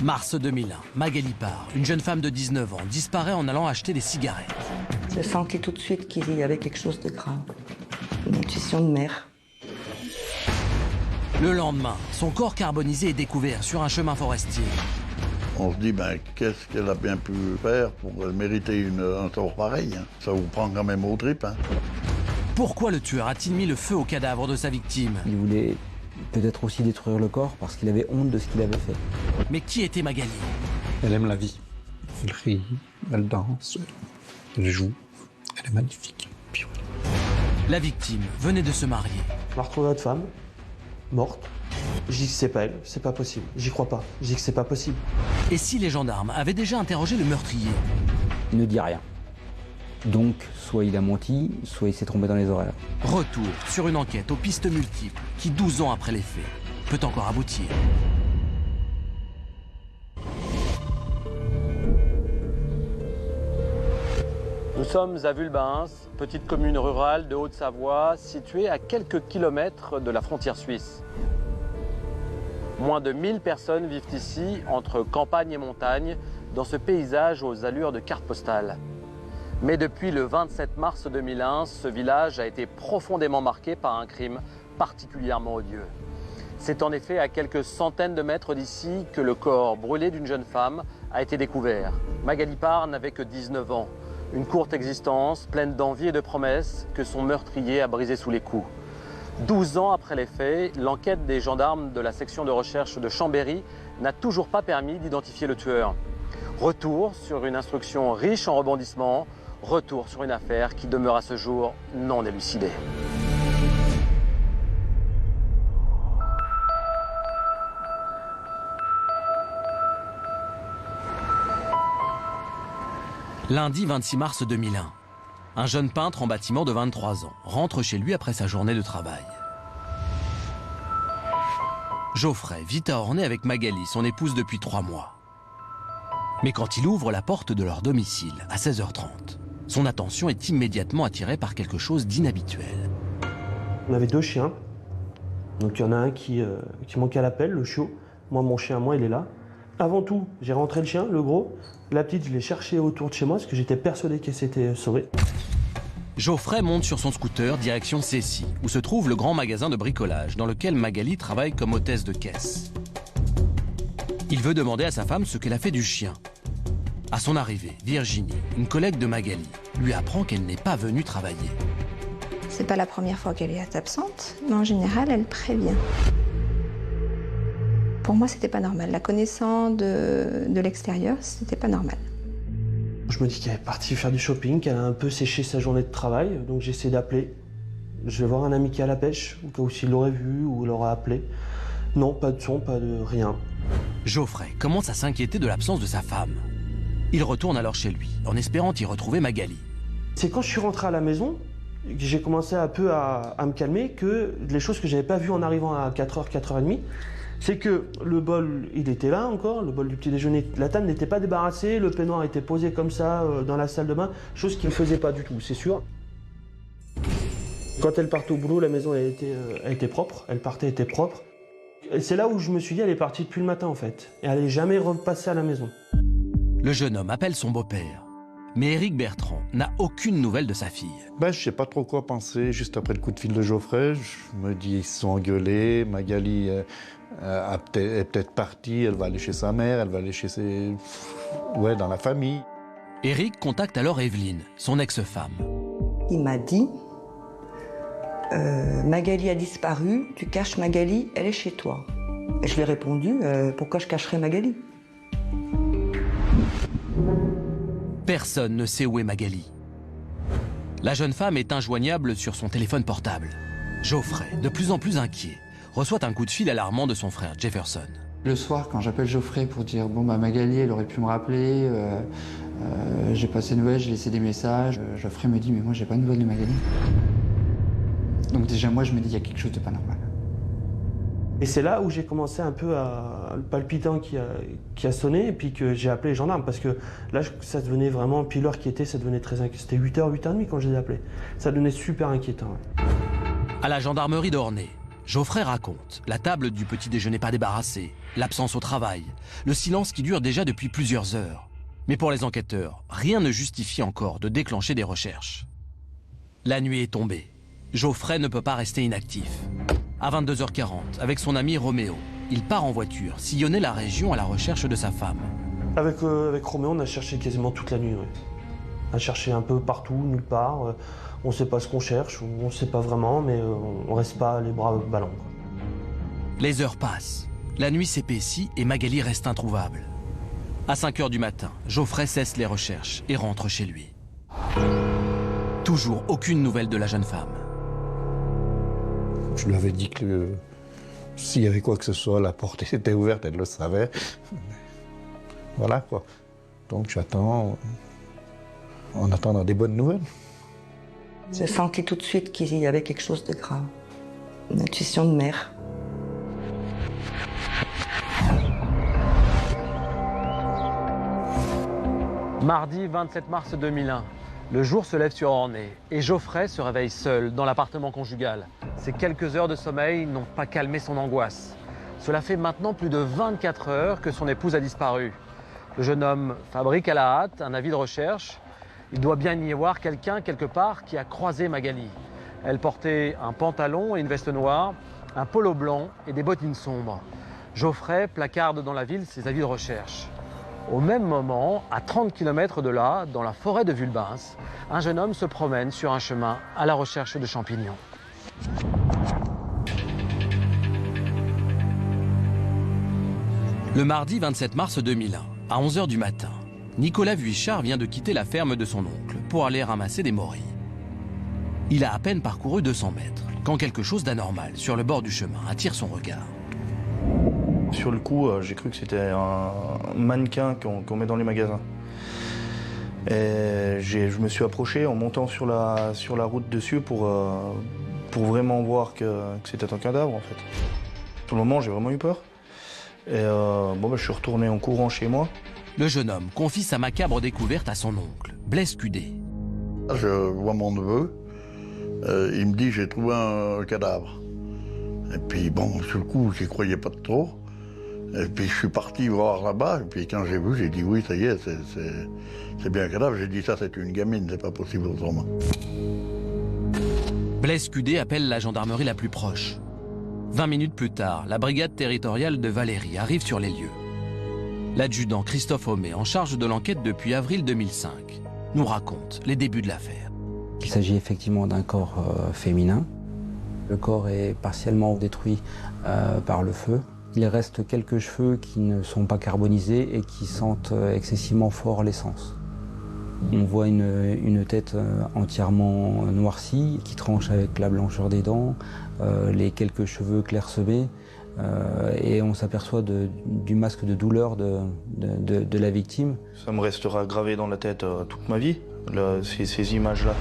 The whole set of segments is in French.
Mars 2001, Magali part, une jeune femme de 19 ans, disparaît en allant acheter des cigarettes. J'ai senti tout de suite qu'il y avait quelque chose de grave. Une intuition de mère. Le lendemain, son corps carbonisé est découvert sur un chemin forestier. On se dit, qu'est-ce qu'elle a bien pu faire pour mériter un sort pareil, hein. Ça vous prend quand même aux tripes, hein. Pourquoi le tueur a-t-il mis le feu au cadavre de sa victime? Il voulait peut-être aussi détruire le corps parce qu'il avait honte de ce qu'il avait fait. Mais qui était Magali? Elle aime la vie. Elle rit, elle danse, elle joue. Elle est magnifique. Puis voilà. La victime venait de se marier. On a retrouvé notre femme, morte. Je dis que c'est pas elle, c'est pas possible. J'y crois pas. Je dis que c'est pas possible. Et si les gendarmes avaient déjà interrogé le meurtrier? Il ne dit rien. Donc, soit il a menti, soit il s'est trompé dans les horaires. Retour sur une enquête aux pistes multiples qui, 12 ans après les faits, peut encore aboutir. Nous sommes à Vulbins, petite commune rurale de Haute-Savoie, située à quelques kilomètres de la frontière suisse. Moins de 1000 personnes vivent ici, entre campagne et montagne, dans ce paysage aux allures de carte postale. Mais depuis le 27 mars 2001, ce village a été profondément marqué par un crime particulièrement odieux. C'est en effet à quelques centaines de mètres d'ici que le corps brûlé d'une jeune femme a été découvert. Magali Parr n'avait que 19 ans. Une courte existence, pleine d'envie et de promesses, que son meurtrier a brisé sous les coups. 12 ans après les faits, l'enquête des gendarmes de la section de recherche de Chambéry n'a toujours pas permis d'identifier le tueur. Retour sur une instruction riche en rebondissements, retour sur une affaire qui demeure à ce jour non élucidée. Lundi 26 mars 2001, un jeune peintre en bâtiment de 23 ans rentre chez lui après sa journée de travail. Geoffrey vit à Ornay avec Magali, son épouse depuis 3 mois. Mais quand il ouvre la porte de leur domicile à 16h30, son attention est immédiatement attirée par quelque chose d'inhabituel. On avait 2 chiens. Donc il y en a un qui manquait à l'appel, le chiot. Moi, mon chien, il est là. Avant tout, j'ai rentré le chien, le gros. La petite, je l'ai cherché autour de chez moi parce que j'étais persuadé qu'elle s'était sauvée. Geoffrey monte sur son scooter direction Cessy, où se trouve le grand magasin de bricolage dans lequel Magali travaille comme hôtesse de caisse. Il veut demander à sa femme ce qu'elle a fait du chien. À son arrivée, Virginie, une collègue de Magali, lui apprend qu'elle n'est pas venue travailler. C'est pas la première fois qu'elle est absente, mais en général, elle prévient. Pour moi, c'était pas normal. La connaissance de l'extérieur, c'était pas normal. Je me dis qu'elle est partie faire du shopping, qu'elle a un peu séché sa journée de travail, donc j'essaie d'appeler. Je vais voir un ami qui est à la pêche, au cas où s'il l'aurait vu ou l'aurait appelé. Non, pas de son, pas de rien. Geoffrey commence à s'inquiéter de l'absence de sa femme. Il retourne alors chez lui, en espérant y retrouver Magali. C'est quand je suis rentré à la maison que j'ai commencé un peu à me calmer, que les choses que j'avais pas vues en arrivant à 4h, 4h30, c'est que le bol, il était là encore, le bol du petit déjeuner, la table n'était pas débarrassée, le peignoir était posé comme ça dans la salle de bain, chose qu'il ne faisait pas du tout, c'est sûr. Quand elle partait au boulot, la maison elle était propre, elle partait, elle était propre. Et c'est là où je me suis dit, elle est partie depuis le matin en fait, et elle n'est jamais repassée à la maison. Le jeune homme appelle son beau-père. Mais Éric Bertrand n'a aucune nouvelle de sa fille. Je sais pas trop quoi penser. Juste après le coup de fil de Geoffrey, je me dis ils se sont engueulés. Magali est peut-être partie, elle va aller chez sa mère, elle va aller chez ses... Ouais, dans la famille. Éric contacte alors Evelyne, son ex-femme. Il m'a dit Magali a disparu, tu caches Magali, elle est chez toi. Et je lui ai répondu pourquoi je cacherais Magali? Personne ne sait où est Magali. La jeune femme est injoignable sur son téléphone portable. Geoffrey, de plus en plus inquiet, reçoit un coup de fil alarmant de son frère Jefferson. Le soir, quand j'appelle Geoffrey pour dire « Bon, Magali, elle aurait pu me rappeler, j'ai passé de nouvelles, j'ai laissé des messages. » Geoffrey me dit « Mais moi, j'ai pas de nouvelles de Magali. » Donc déjà, moi, je me dis « Il y a quelque chose de pas normal. » Et c'est là où j'ai commencé un peu à le palpitant qui a sonné et puis que j'ai appelé les gendarmes parce que là ça devenait vraiment, puis l'heure qui était, ça devenait très inquiétant. C'était 8h, 8h30 quand je les ai appelés. Ça devenait super inquiétant. Ouais. À la gendarmerie d'Ornay, Geoffrey raconte la table du petit déjeuner pas débarrassée, l'absence au travail, le silence qui dure déjà depuis plusieurs heures. Mais pour les enquêteurs, rien ne justifie encore de déclencher des recherches. La nuit est tombée. Geoffrey ne peut pas rester inactif. À 22h40, avec son ami Roméo, il part en voiture, sillonner la région à la recherche de sa femme. Avec Roméo, on a cherché quasiment toute la nuit. Ouais. On a cherché un peu partout, nulle part. On ne sait pas ce qu'on cherche, on ne sait pas vraiment, mais on reste pas les bras ballants. Quoi. Les heures passent. La nuit s'épaissit et Magali reste introuvable. À 5h du matin, Geoffrey cesse les recherches et rentre chez lui. Toujours aucune nouvelle de la jeune femme. Je lui avais dit que s'il y avait quoi que ce soit, la porte était ouverte, elle le savait. Voilà quoi. Donc j'attends, en attendant des bonnes nouvelles. J'ai senti tout de suite qu'il y avait quelque chose de grave. Une intuition de mère. Mardi 27 mars 2001, le jour se lève sur Ornay et Geoffrey se réveille seul dans l'appartement conjugal. Ces quelques heures de sommeil n'ont pas calmé son angoisse. Cela fait maintenant plus de 24 heures que son épouse a disparu. Le jeune homme fabrique à la hâte un avis de recherche. Il doit bien y avoir quelqu'un quelque part qui a croisé Magali. Elle portait un pantalon et une veste noire, un polo blanc et des bottines sombres. Geoffrey placarde dans la ville ses avis de recherche. Au même moment, à 30 km de là, dans la forêt de Vulbens, un jeune homme se promène sur un chemin à la recherche de champignons. Le mardi 27 mars 2001, à 11h du matin, Nicolas Vuichard vient de quitter la ferme de son oncle pour aller ramasser des morilles. Il a à peine parcouru 200 mètres quand quelque chose d'anormal sur le bord du chemin attire son regard. Sur le coup, j'ai cru que c'était un mannequin qu'on met dans les magasins. Et je me suis approché en montant sur la route dessus pour vraiment voir que c'était un cadavre en fait. Sur le moment, j'ai vraiment eu peur. Et je suis retourné en courant chez moi. Le jeune homme confie sa macabre découverte à son oncle, Blaise Cudé. Je vois mon neveu, il me dit j'ai trouvé un cadavre. Et puis bon, sur le coup, j'y croyais pas trop. Et puis je suis parti voir là-bas, et puis quand j'ai vu, j'ai dit oui, ça y est, c'est bien un cadavre. J'ai dit ça, c'est une gamine, c'est pas possible autrement. Blaise Cudé appelle la gendarmerie la plus proche. 20 minutes plus tard, la brigade territoriale de Valérie arrive sur les lieux. L'adjudant Christophe Homé, en charge de l'enquête depuis avril 2005, nous raconte les débuts de l'affaire. Il s'agit effectivement d'un corps féminin. Le corps est partiellement détruit par le feu. Il reste quelques cheveux qui ne sont pas carbonisés et qui sentent excessivement fort l'essence. On voit une tête entièrement noircie, qui tranche avec la blancheur des dents, les quelques cheveux clairsemés, et on s'aperçoit du masque de douleur de la victime. Ça me restera gravé dans la tête toute ma vie, ces images-là.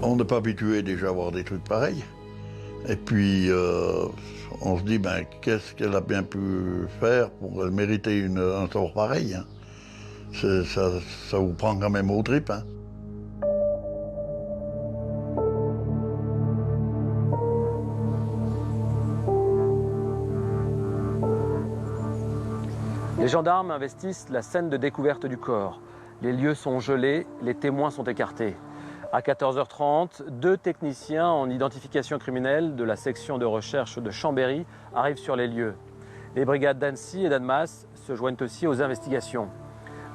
On n'est pas habitué déjà à voir des trucs pareils. Et puis, on se dit, qu'est-ce qu'elle a bien pu faire pour mériter un sort pareil, hein. Ça vous prend quand même aux tripes, hein. Les gendarmes investissent la scène de découverte du corps. Les lieux sont gelés, les témoins sont écartés. À 14h30, 2 techniciens en identification criminelle de la section de recherche de Chambéry arrivent sur les lieux. Les brigades d'Annecy et d'Annemasse se joignent aussi aux investigations.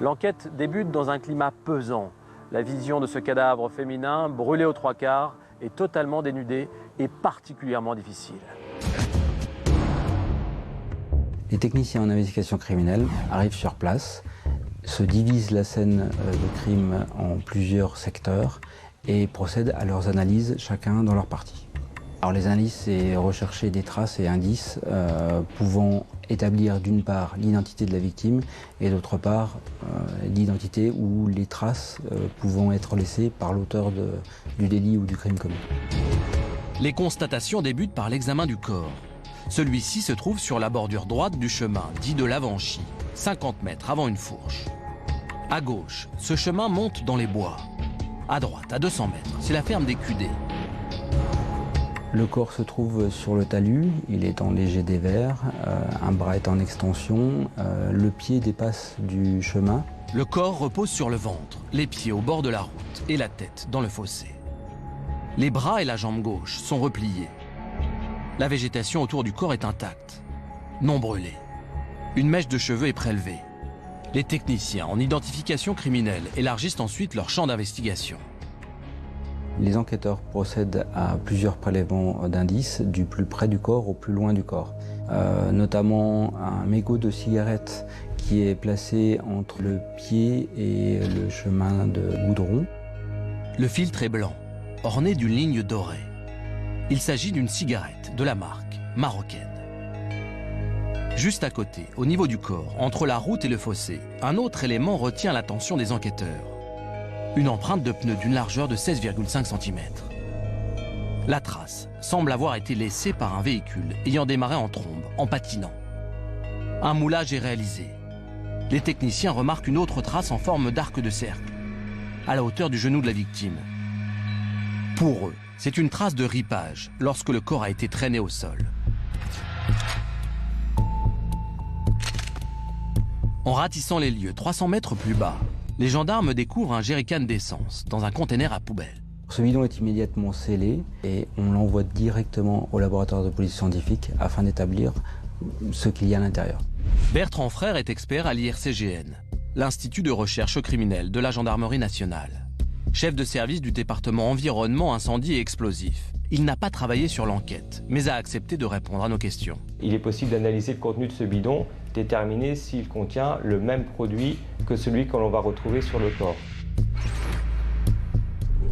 L'enquête débute dans un climat pesant. La vision de ce cadavre féminin, brûlé aux 3/4, est totalement dénudée et particulièrement difficile. Les techniciens en investigation criminelle arrivent sur place, se divisent la scène de crime en plusieurs secteurs et procèdent à leurs analyses, chacun dans leur partie. Alors les analyses, c'est rechercher des traces et indices pouvant établir d'une part l'identité de la victime et d'autre part l'identité ou les traces pouvant être laissées par l'auteur du délit ou du crime commis. Les constatations débutent par l'examen du corps. Celui-ci se trouve sur la bordure droite du chemin, dit de l'Avanchi, 50 mètres avant une fourche. À gauche, ce chemin monte dans les bois. À droite, à 200 mètres, c'est la ferme des Cudé. Le corps se trouve sur le talus, il est en léger dévers, un bras est en extension, le pied dépasse du chemin. Le corps repose sur le ventre, les pieds au bord de la route et la tête dans le fossé. Les bras et la jambe gauche sont repliés. La végétation autour du corps est intacte, non brûlée. Une mèche de cheveux est prélevée. Les techniciens en identification criminelle élargissent ensuite leur champ d'investigation. Les enquêteurs procèdent à plusieurs prélèvements d'indices, du plus près du corps au plus loin du corps. Notamment un mégot de cigarette qui est placé entre le pied et le chemin de goudron. Le filtre est blanc, orné d'une ligne dorée. Il s'agit d'une cigarette de la marque Marocaine. Juste à côté, au niveau du corps, entre la route et le fossé, un autre élément retient l'attention des enquêteurs. Une empreinte de pneu d'une largeur de 16,5 cm. La trace semble avoir été laissée par un véhicule ayant démarré en trombe, en patinant. Un moulage est réalisé. Les techniciens remarquent une autre trace en forme d'arc de cercle, à la hauteur du genou de la victime. Pour eux, c'est une trace de ripage lorsque le corps a été traîné au sol. En ratissant les lieux 300 mètres plus bas, les gendarmes découvrent un jerrycan d'essence dans un conteneur à poubelle. Ce bidon est immédiatement scellé et on l'envoie directement au laboratoire de police scientifique afin d'établir ce qu'il y a à l'intérieur. Bertrand Frère est expert à l'IRCGN, l'Institut de recherche criminelle de la Gendarmerie nationale. Chef de service du département environnement, incendie et explosifs. Il n'a pas travaillé sur l'enquête, mais a accepté de répondre à nos questions. Il est possible d'analyser le contenu de ce bidon, déterminer s'il contient le même produit que celui que l'on va retrouver sur le corps.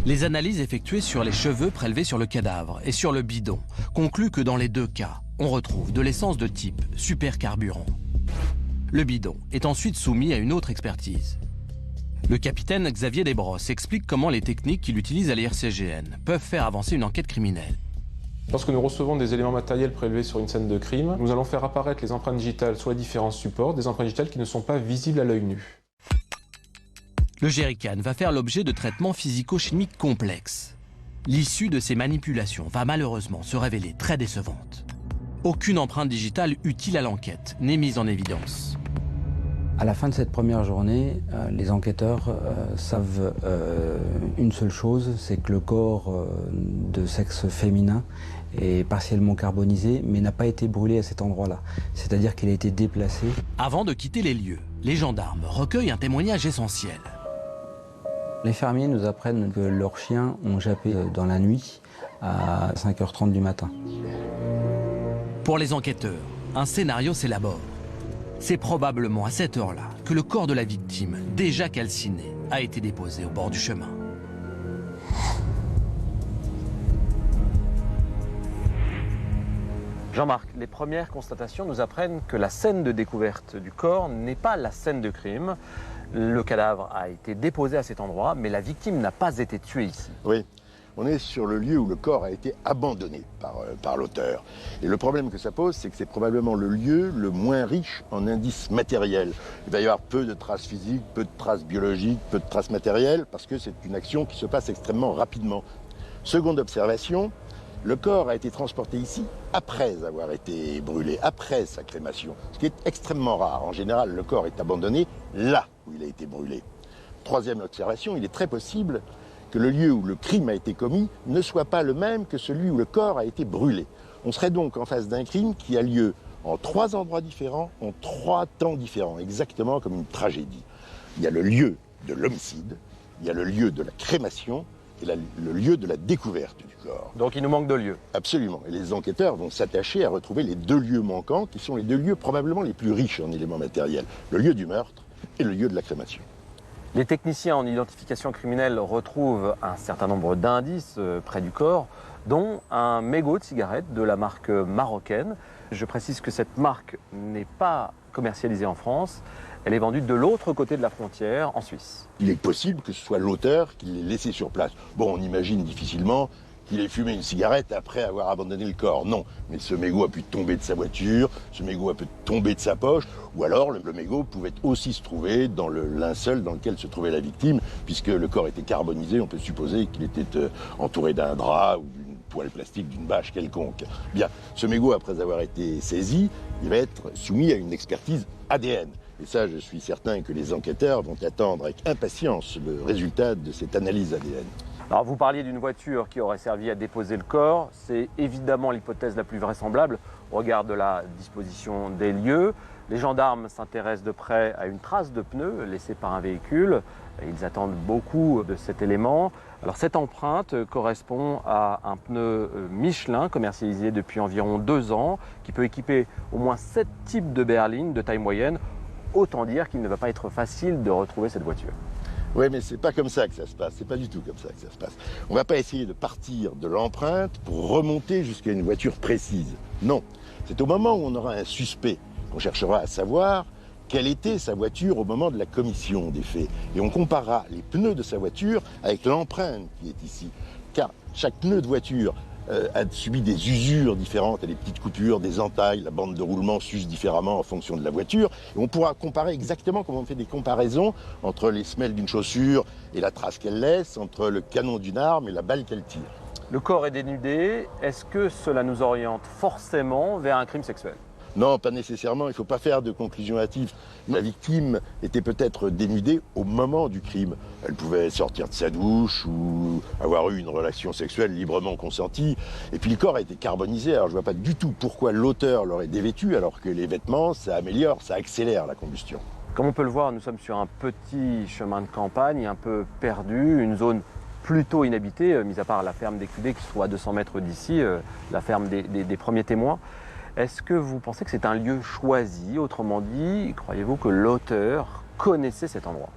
Les analyses effectuées sur les cheveux prélevés sur le cadavre et sur le bidon concluent que dans les deux cas, on retrouve de l'essence de type supercarburant. Le bidon est ensuite soumis à une autre expertise. Le capitaine Xavier Desbrosses explique comment les techniques qu'il utilise à l'IRCGN peuvent faire avancer une enquête criminelle. Lorsque nous recevons des éléments matériels prélevés sur une scène de crime, nous allons faire apparaître les empreintes digitales sur les différents supports, des empreintes digitales qui ne sont pas visibles à l'œil nu. Le jerrycan va faire l'objet de traitements physico-chimiques complexes. L'issue de ces manipulations va malheureusement se révéler très décevante. Aucune empreinte digitale utile à l'enquête n'est mise en évidence. À la fin de cette première journée, les enquêteurs savent une seule chose, c'est que le corps de sexe féminin est partiellement carbonisé, mais n'a pas été brûlé à cet endroit-là. C'est-à-dire qu'il a été déplacé. Avant de quitter les lieux, les gendarmes recueillent un témoignage essentiel. Les fermiers nous apprennent que leurs chiens ont jappé dans la nuit à 5h30 du matin. Pour les enquêteurs, un scénario s'élabore. C'est probablement à cette heure-là que le corps de la victime, déjà calciné, a été déposé au bord du chemin. Jean-Marc, les premières constatations nous apprennent que la scène de découverte du corps n'est pas la scène de crime. Le cadavre a été déposé à cet endroit, mais la victime n'a pas été tuée ici. Oui. On est sur le lieu où le corps a été abandonné par l'auteur. Et le problème que ça pose, c'est que c'est probablement le lieu le moins riche en indices matériels. Il va y avoir peu de traces physiques, peu de traces biologiques, peu de traces matérielles, parce que c'est une action qui se passe extrêmement rapidement. Seconde observation, le corps a été transporté ici après avoir été brûlé, après sa crémation, ce qui est extrêmement rare. En général, le corps est abandonné là où il a été brûlé. Troisième observation, il est très possible que le lieu où le crime a été commis ne soit pas le même que celui où le corps a été brûlé. On serait donc en face d'un crime qui a lieu en 3 endroits différents, en 3 temps différents, exactement comme une tragédie. Il y a le lieu de l'homicide, il y a le lieu de la crémation et le lieu de la découverte du corps. Donc il nous manque 2 lieux. Absolument. Et les enquêteurs vont s'attacher à retrouver les 2 lieux manquants, qui sont les 2 lieux probablement les plus riches en éléments matériels. Le lieu du meurtre et le lieu de la crémation. Les techniciens en identification criminelle retrouvent un certain nombre d'indices près du corps, dont un mégot de cigarette de la marque Marocaine. Je précise que cette marque n'est pas commercialisée en France, elle est vendue de l'autre côté de la frontière, en Suisse. Il est possible que ce soit l'auteur qui l'ait laissé sur place. Bon, on imagine difficilement qu'il ait fumé une cigarette après avoir abandonné le corps. Non, mais ce mégot a pu tomber de sa voiture, ce mégot a pu tomber de sa poche, ou alors le mégot pouvait aussi se trouver dans le linceul dans lequel se trouvait la victime, puisque le corps était carbonisé, on peut supposer qu'il était entouré d'un drap ou d'une poêle plastique d'une bâche quelconque. Bien, ce mégot, après avoir été saisi, il va être soumis à une expertise ADN. Et ça, je suis certain que les enquêteurs vont attendre avec impatience le résultat de cette analyse ADN. Alors vous parliez d'une voiture qui aurait servi à déposer le corps. C'est évidemment l'hypothèse la plus vraisemblable au regard de la disposition des lieux. Les gendarmes s'intéressent de près à une trace de pneu laissée par un véhicule. Ils attendent beaucoup de cet élément. Alors cette empreinte correspond à un pneu Michelin commercialisé depuis environ 2 ans qui peut équiper au moins 7 types de berlines de taille moyenne. Autant dire qu'il ne va pas être facile de retrouver cette voiture. Oui, mais c'est pas comme ça que ça se passe. C'est pas du tout comme ça que ça se passe. On va pas essayer de partir de l'empreinte pour remonter jusqu'à une voiture précise. Non. C'est au moment où on aura un suspect qu'on cherchera à savoir quelle était sa voiture au moment de la commission des faits. Et on comparera les pneus de sa voiture avec l'empreinte qui est ici. Car chaque pneu de voiture a subi des usures différentes, des petites coupures, des entailles, la bande de roulement s'use différemment en fonction de la voiture. Et on pourra comparer exactement comme on fait des comparaisons entre les semelles d'une chaussure et la trace qu'elle laisse, entre le canon d'une arme et la balle qu'elle tire. Le corps est dénudé. Est-ce que cela nous oriente forcément vers un crime sexuel ? Non, pas nécessairement, il ne faut pas faire de conclusion hâtive. La victime était peut-être dénudée au moment du crime. Elle pouvait sortir de sa douche ou avoir eu une relation sexuelle librement consentie. Et puis le corps a été carbonisé, alors je ne vois pas du tout pourquoi l'auteur l'aurait dévêtu, alors que les vêtements, ça améliore, ça accélère la combustion. Comme on peut le voir, nous sommes sur un petit chemin de campagne, un peu perdu, une zone plutôt inhabitée, mis à part la ferme des Cudets qui se trouve à 200 mètres d'ici, la ferme des premiers témoins. Est-ce que vous pensez que c'est un lieu choisi? Autrement dit, croyez-vous que l'auteur connaissait cet endroit?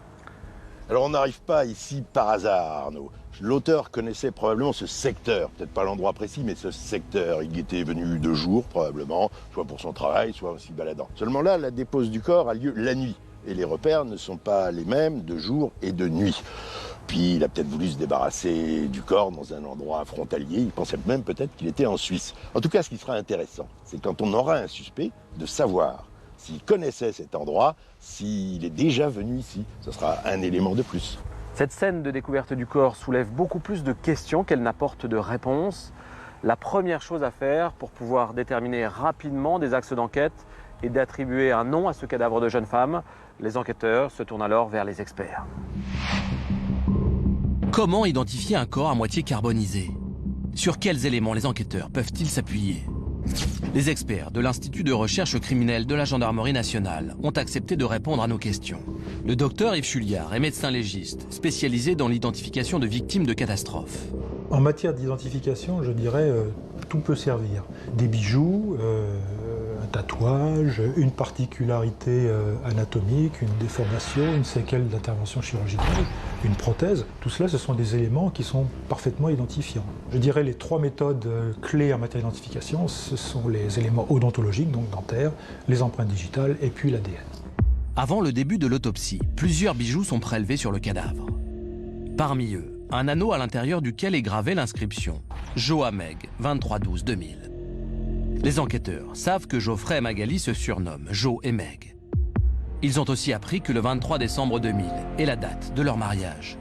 Alors on n'arrive pas ici par hasard, Arnaud. L'auteur connaissait probablement ce secteur, peut-être pas l'endroit précis, mais ce secteur. Il y était venu 2 jours probablement, soit pour son travail, soit aussi baladant. Seulement là, la dépose du corps a lieu la nuit. Et les repères ne sont pas les mêmes de jour et de nuit. Puis il a peut-être voulu se débarrasser du corps dans un endroit frontalier. Il pensait même peut-être qu'il était en Suisse. En tout cas, ce qui sera intéressant, c'est quand on aura un suspect, de savoir s'il connaissait cet endroit, s'il est déjà venu ici. Ce sera un élément de plus. Cette scène de découverte du corps soulève beaucoup plus de questions qu'elle n'apporte de réponses. La première chose à faire pour pouvoir déterminer rapidement des axes d'enquête est d'attribuer un nom à ce cadavre de jeune femme. Les enquêteurs se tournent alors vers les experts. Comment identifier un corps à moitié carbonisé? Sur quels éléments les enquêteurs peuvent-ils s'appuyer? Les experts de l'Institut de recherche criminelle de la Gendarmerie nationale ont accepté de répondre à nos questions. Le docteur Yves Chulliard est médecin légiste, spécialisé dans l'identification de victimes de catastrophes. En matière d'identification, je dirais, tout peut servir. Des bijoux, un tatouage, une particularité anatomique, une déformation, une séquelle d'intervention chirurgicale, une prothèse. Tout cela, ce sont des éléments qui sont parfaitement identifiants. Je dirais les 3 méthodes clés en matière d'identification, ce sont les éléments odontologiques, donc dentaires, les empreintes digitales et puis l'ADN. Avant le début de l'autopsie, plusieurs bijoux sont prélevés sur le cadavre. Parmi eux, un anneau à l'intérieur duquel est gravée l'inscription « Joameg, 23-12-2000 ». Les enquêteurs savent que Geoffrey et Magali se surnomment Jo et Meg. Ils ont aussi appris que le 23 décembre 2000 est la date de leur mariage.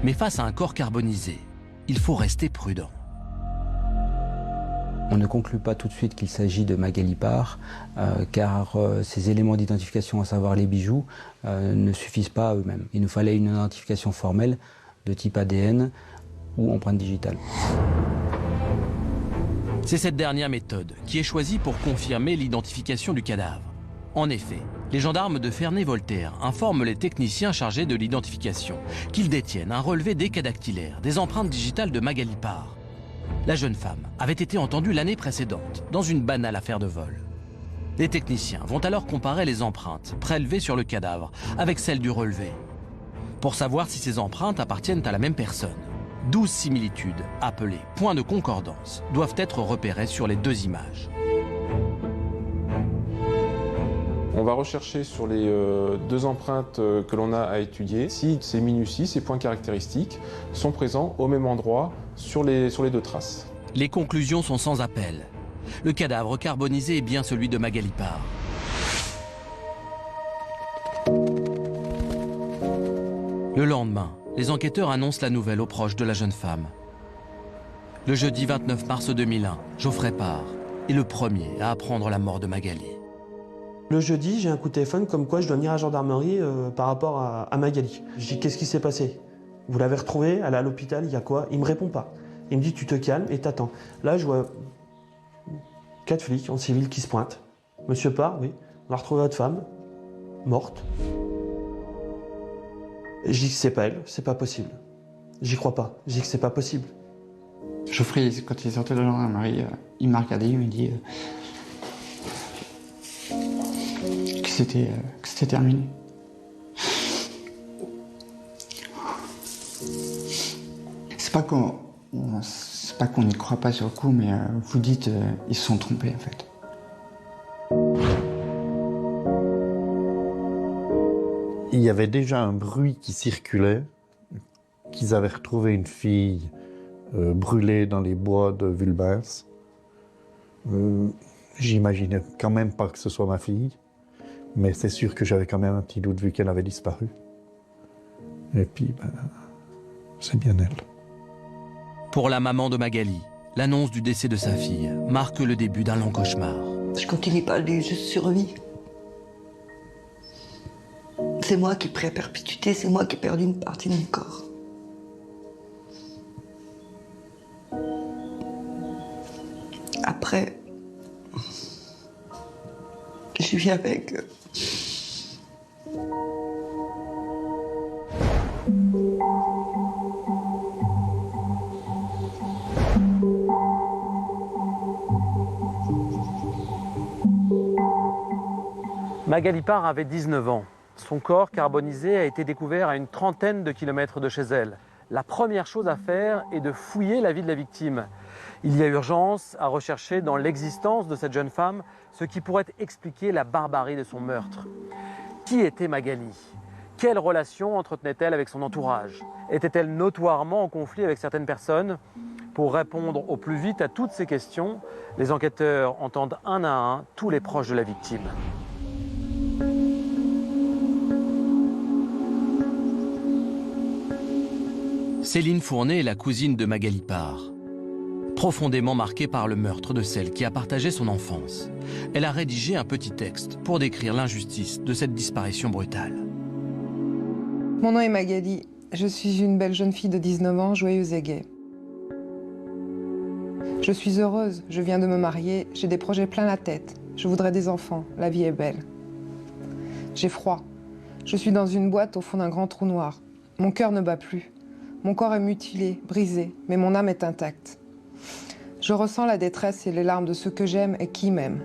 Mais face à un corps carbonisé, il faut rester prudent. On ne conclut pas tout de suite qu'il s'agit de Magali Parr, car ces éléments d'identification, à savoir les bijoux, ne suffisent pas à eux-mêmes. Il nous fallait une identification formelle de type ADN ou empreinte digitale. C'est cette dernière méthode qui est choisie pour confirmer l'identification du cadavre. En effet, les gendarmes de Ferney-Voltaire informent les techniciens chargés de l'identification qu'ils détiennent un relevé décadactylaire des empreintes digitales de Magali Parr. La jeune femme avait été entendue l'année précédente dans une banale affaire de vol. Les techniciens vont alors comparer les empreintes prélevées sur le cadavre avec celles du relevé, pour savoir si ces empreintes appartiennent à la même personne. 12 similitudes, appelées points de concordance, doivent être repérées sur les 2 images. On va rechercher sur les 2 empreintes que l'on a à étudier si ces minuties, ces points caractéristiques sont présents au même endroit sur les 2 traces. Les conclusions sont sans appel. Le cadavre carbonisé est bien celui de Magali Parr. Le lendemain, les enquêteurs annoncent la nouvelle aux proches de la jeune femme. Le jeudi 29 mars 2001, Geoffrey part, est le premier à apprendre la mort de Magali. Le jeudi, j'ai un coup de téléphone comme quoi je dois venir à la gendarmerie par rapport à Magali. Je dis, qu'est-ce qui s'est passé? Vous l'avez retrouvée, elle est à l'hôpital, il y a quoi? Il me répond pas. Il me dit, tu te calmes et t'attends. Là, je vois 4 flics en civil qui se pointent. Monsieur part, oui, on a retrouvé votre femme, morte. Et je dis que c'est pas elle, c'est pas possible. J'y crois pas, je dis que c'est pas possible. Geoffrey, quand il est sorti de la gendarmerie, il m'a regardé, il m'a dit que c'était terminé. C'est pas qu'on n'y croit pas sur le coup, mais vous dites ils se sont trompés en fait. Il y avait déjà un bruit qui circulait, qu'ils avaient retrouvé une fille brûlée dans les bois de Vulbens. J'imaginais quand même pas que ce soit ma fille, mais c'est sûr que j'avais quand même un petit doute vu qu'elle avait disparu. Et puis, c'est bien elle. Pour la maman de Magali, l'annonce du décès de sa fille marque le début d'un long cauchemar. Je continue pas à aller, je survis. C'est moi qui ai pris à perpétuité, c'est moi qui ai perdu une partie de mon corps. Après, je vis avec. Magali Parr avait 19 ans. Son corps carbonisé a été découvert à une trentaine de kilomètres de chez elle. La première chose à faire est de fouiller la vie de la victime. Il y a urgence à rechercher dans l'existence de cette jeune femme ce qui pourrait expliquer la barbarie de son meurtre. Qui était Magali? Quelle relation entretenait-elle avec son entourage? Était-elle notoirement en conflit avec certaines personnes? Pour répondre au plus vite à toutes ces questions, les enquêteurs entendent un à un tous les proches de la victime. Céline Fournet est la cousine de Magali Parr. Profondément marquée par le meurtre de celle qui a partagé son enfance, elle a rédigé un petit texte pour décrire l'injustice de cette disparition brutale. Mon nom est Magali. Je suis une belle jeune fille de 19 ans, joyeuse et gaie. Je suis heureuse, je viens de me marier, j'ai des projets plein la tête. Je voudrais des enfants, la vie est belle. J'ai froid. Je suis dans une boîte au fond d'un grand trou noir. Mon cœur ne bat plus. Mon corps est mutilé, brisé, mais mon âme est intacte. Je ressens la détresse et les larmes de ceux que j'aime et qui m'aiment.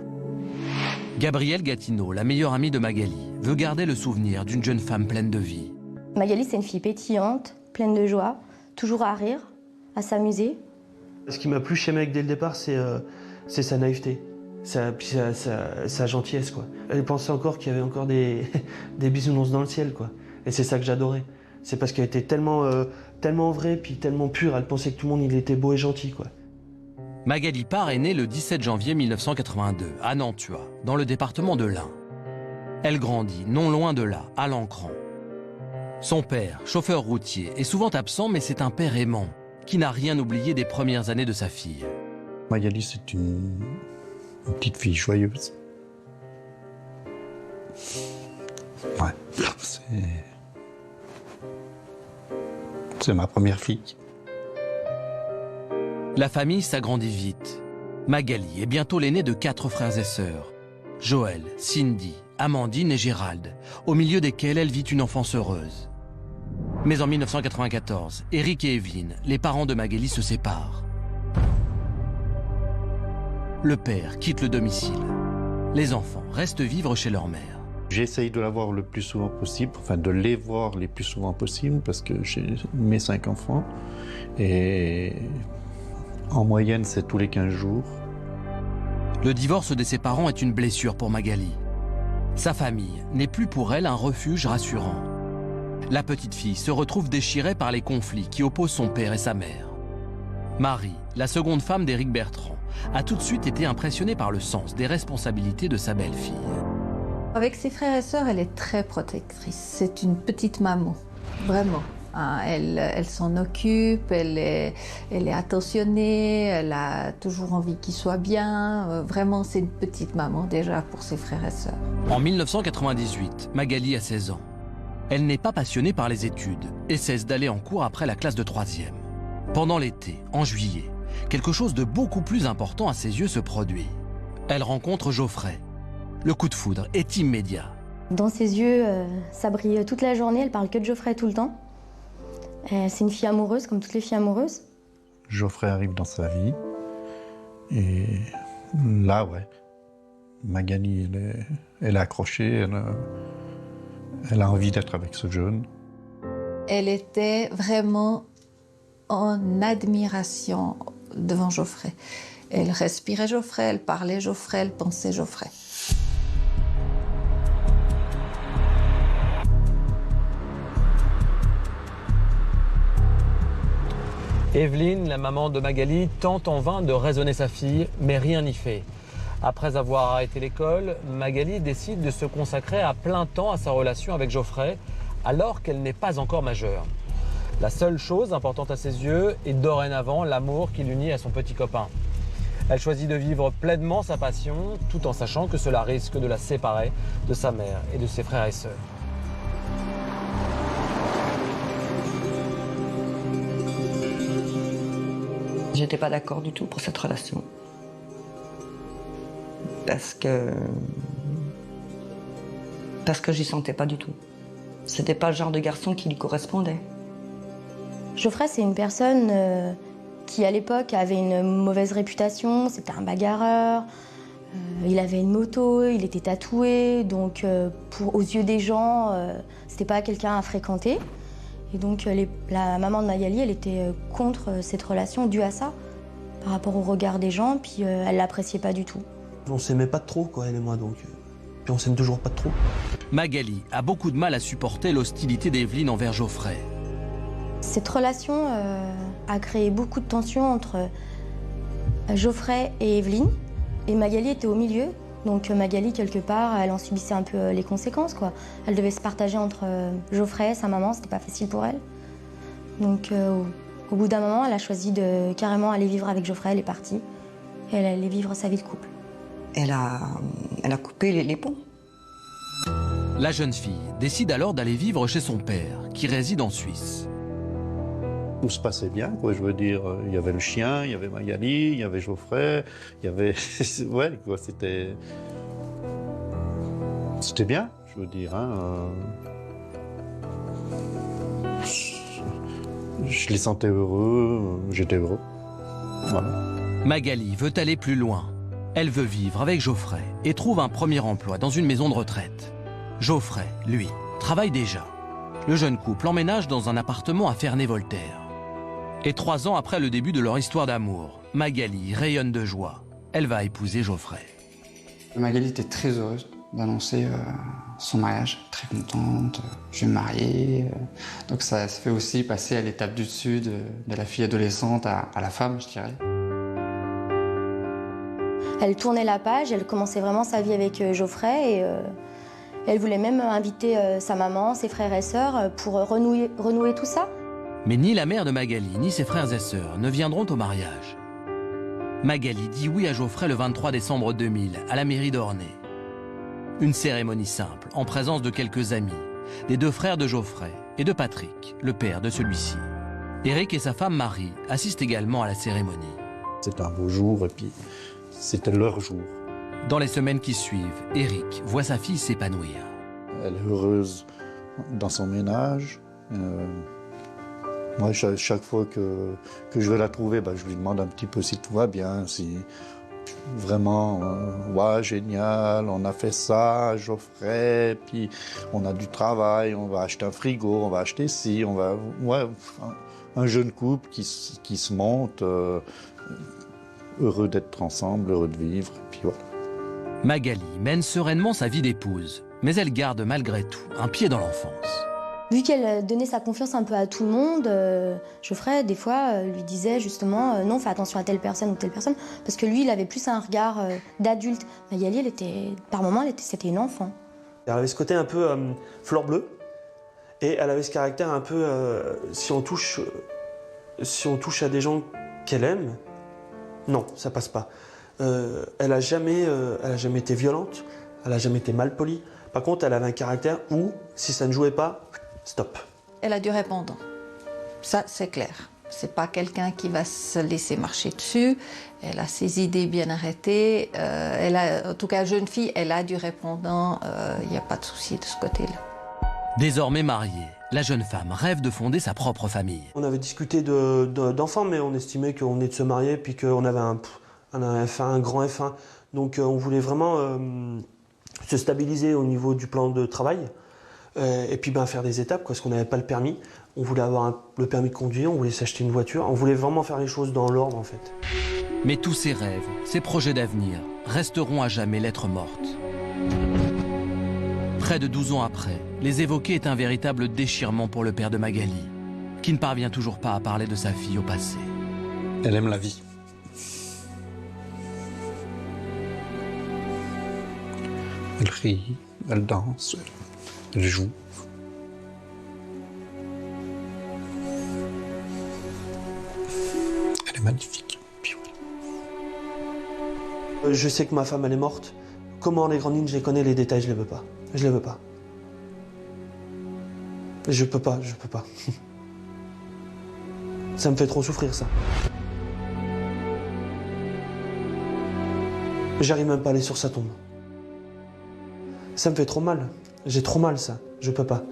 Gabrielle Gatineau, la meilleure amie de Magali, veut garder le souvenir d'une jeune femme pleine de vie. Magali, c'est une fille pétillante, pleine de joie, toujours à rire, à s'amuser. Ce qui m'a plu chez Meg dès le départ, c'est sa naïveté, sa gentillesse, quoi. Elle pensait encore qu'il y avait encore des bisounours dans le ciel, quoi. Et c'est ça que j'adorais. C'est parce qu'elle était tellement vraie, puis tellement pure, elle pensait que tout le monde il était beau et gentil, quoi. Magali Parr est née le 17 janvier 1982, à Nantua, dans le département de l'Ain. Elle grandit non loin de là, à l'Ancran. Son père, chauffeur routier, est souvent absent, mais c'est un père aimant, qui n'a rien oublié des premières années de sa fille. Magali, c'est une petite fille joyeuse. Ouais, c'est ma première fille. La famille s'agrandit vite. Magali est bientôt l'aînée de 4 frères et sœurs. Joël, Cindy, Amandine et Gérald, au milieu desquels elle vit une enfance heureuse. Mais en 1994, Eric et Evelyne, les parents de Magali, se séparent. Le père quitte le domicile. Les enfants restent vivre chez leur mère. J'essaye de la voir le plus souvent possible, enfin de les voir le plus souvent possible, parce que j'ai mes 5 enfants. Et en moyenne, c'est tous les 15 jours. Le divorce de ses parents est une blessure pour Magali. Sa famille n'est plus pour elle un refuge rassurant. La petite fille se retrouve déchirée par les conflits qui opposent son père et sa mère. Marie, la seconde femme d'Éric Bertrand, a tout de suite été impressionnée par le sens des responsabilités de sa belle-fille. Avec ses frères et sœurs, elle est très protectrice. C'est une petite maman, vraiment. hein. Elle s'en occupe, elle est attentionnée, elle a toujours envie qu'il soit bien. Vraiment, c'est une petite maman déjà pour ses frères et sœurs. En 1998, Magali a 16 ans. Elle n'est pas passionnée par les études et cesse d'aller en cours après la classe de 3e. Pendant l'été, en juillet, quelque chose de beaucoup plus important à ses yeux se produit. Elle rencontre Geoffrey. Le coup de foudre est immédiat. Dans ses yeux, ça brille toute la journée, elle parle que de Geoffrey tout le temps. C'est une fille amoureuse, comme toutes les filles amoureuses. Geoffrey arrive dans sa vie. Et là, ouais, Magali, elle est accrochée, elle a envie d'être avec ce jeune. Elle était vraiment en admiration devant Geoffrey. Elle respirait Geoffrey, elle parlait Geoffrey, elle pensait Geoffrey. Evelyne, la maman de Magali, tente en vain de raisonner sa fille, mais rien n'y fait. Après avoir arrêté l'école, Magali décide de se consacrer à plein temps à sa relation avec Geoffrey, alors qu'elle n'est pas encore majeure. La seule chose importante à ses yeux est dorénavant l'amour qui l'unit à son petit copain. Elle choisit de vivre pleinement sa passion, tout en sachant que cela risque de la séparer de sa mère et de ses frères et sœurs. J'étais pas d'accord du tout pour cette relation. Parce que j'y sentais pas du tout. C'était pas le genre de garçon qui lui correspondait. Geoffrey, c'est une personne qui, à l'époque, avait une mauvaise réputation. C'était un bagarreur. Il avait une moto, il était tatoué. Donc, aux yeux des gens, c'était pas quelqu'un à fréquenter. Et donc, la maman de Magali, elle était contre cette relation due à ça, par rapport au regard des gens. Puis, elle l'appréciait pas du tout. On s'aimait pas trop, quoi, elle et moi, donc. Puis on s'aime toujours pas trop. Magali a beaucoup de mal à supporter l'hostilité d'Evelyne envers Geoffrey. Cette relation a créé beaucoup de tensions entre Geoffrey et Evelyne. Et Magali était au milieu. Donc Magali, quelque part, elle en subissait un peu les conséquences, quoi. Elle devait se partager entre Geoffrey et sa maman, c'était pas facile pour elle. Donc au bout d'un moment, elle a choisi de carrément aller vivre avec Geoffrey, elle est partie. Et elle allait vivre sa vie de couple. Elle a coupé les ponts. La jeune fille décide alors d'aller vivre chez son père, qui réside en Suisse. Tout se passait bien, quoi. Je veux dire, il y avait le chien, il y avait Magali, il y avait Geoffrey, il y avait... ouais, quoi, c'était bien, je veux dire, hein. Je les sentais heureux, j'étais heureux. Voilà. Magali veut aller plus loin. Elle veut vivre avec Geoffrey et trouve un premier emploi dans une maison de retraite. Geoffrey, lui, travaille déjà. Le jeune couple emménage dans un appartement à Ferney-Voltaire. Et 3 ans après le début de leur histoire d'amour, Magali rayonne de joie. Elle va épouser Geoffrey. Magali était très heureuse d'annoncer son mariage, très contente, je vais me marier. Donc ça se fait aussi passer à l'étape du dessus de la fille adolescente à la femme, je dirais. Elle tournait la page, elle commençait vraiment sa vie avec Geoffrey et elle voulait même inviter sa maman, ses frères et sœurs pour renouer tout ça. Mais ni la mère de Magali, ni ses frères et sœurs ne viendront au mariage. Magali dit oui à Geoffrey le 23 décembre 2000, à la mairie d'Ornay. Une cérémonie simple, en présence de quelques amis, des 2 frères de Geoffrey et de Patrick, le père de celui-ci. Eric et sa femme Marie assistent également à la cérémonie. C'est un beau jour et puis c'était leur jour. Dans les semaines qui suivent, Eric voit sa fille s'épanouir. Elle est heureuse dans son ménage. Moi, chaque fois que je vais la trouver, je lui demande un petit peu si tout va bien, si vraiment, ouais, génial, on a fait ça, Geoffrey, puis on a du travail, on va acheter un frigo, on va acheter ci, on va... Ouais, un jeune couple qui se monte, heureux d'être ensemble, heureux de vivre, puis voilà. Magali mène sereinement sa vie d'épouse, mais elle garde malgré tout un pied dans l'enfance. Vu qu'elle donnait sa confiance un peu à tout le monde, Geoffrey, des fois, lui disait justement non, fais attention à telle personne ou telle personne, parce que lui, il avait plus un regard d'adulte. Magali, par moments, c'était une enfant. Elle avait ce côté un peu fleur bleue, Et elle avait ce caractère un peu, si on touche à des gens qu'elle aime, non, ça passe pas. Elle a jamais été violente, elle a jamais été mal polie. Par contre, elle avait un caractère où, si ça ne jouait pas, stop. Elle a du répondant. Ça, c'est clair. C'est pas quelqu'un qui va se laisser marcher dessus. Elle a ses idées bien arrêtées. En tout cas, jeune fille, elle a du répondant. Il n'y a pas de souci de ce côté-là. Désormais mariée, la jeune femme rêve de fonder sa propre famille. On avait discuté d'enfants, mais on estimait qu'on venait de se marier, puis qu'on avait un F1, un grand F1. Donc on voulait vraiment se stabiliser au niveau du plan de travail. Et puis faire des étapes, parce qu'on n'avait pas le permis. On voulait avoir le permis de conduire, on voulait s'acheter une voiture. On voulait vraiment faire les choses dans l'ordre, en fait. Mais tous ces rêves, ces projets d'avenir, resteront à jamais lettre morte. Près de 12 ans après, les évoquer est un véritable déchirement pour le père de Magali, qui ne parvient toujours pas à parler de sa fille au passé. Elle aime la vie. Elle rit, elle danse, elle joue. Elle est magnifique. Je sais que ma femme, elle est morte. Comment les grandes lignes, je les connais, les détails, je les veux pas. Je les veux pas. Je peux pas. Ça me fait trop souffrir, ça. J'arrive même pas à aller sur sa tombe. Ça me fait trop mal. J'ai trop mal, ça. Je peux pas.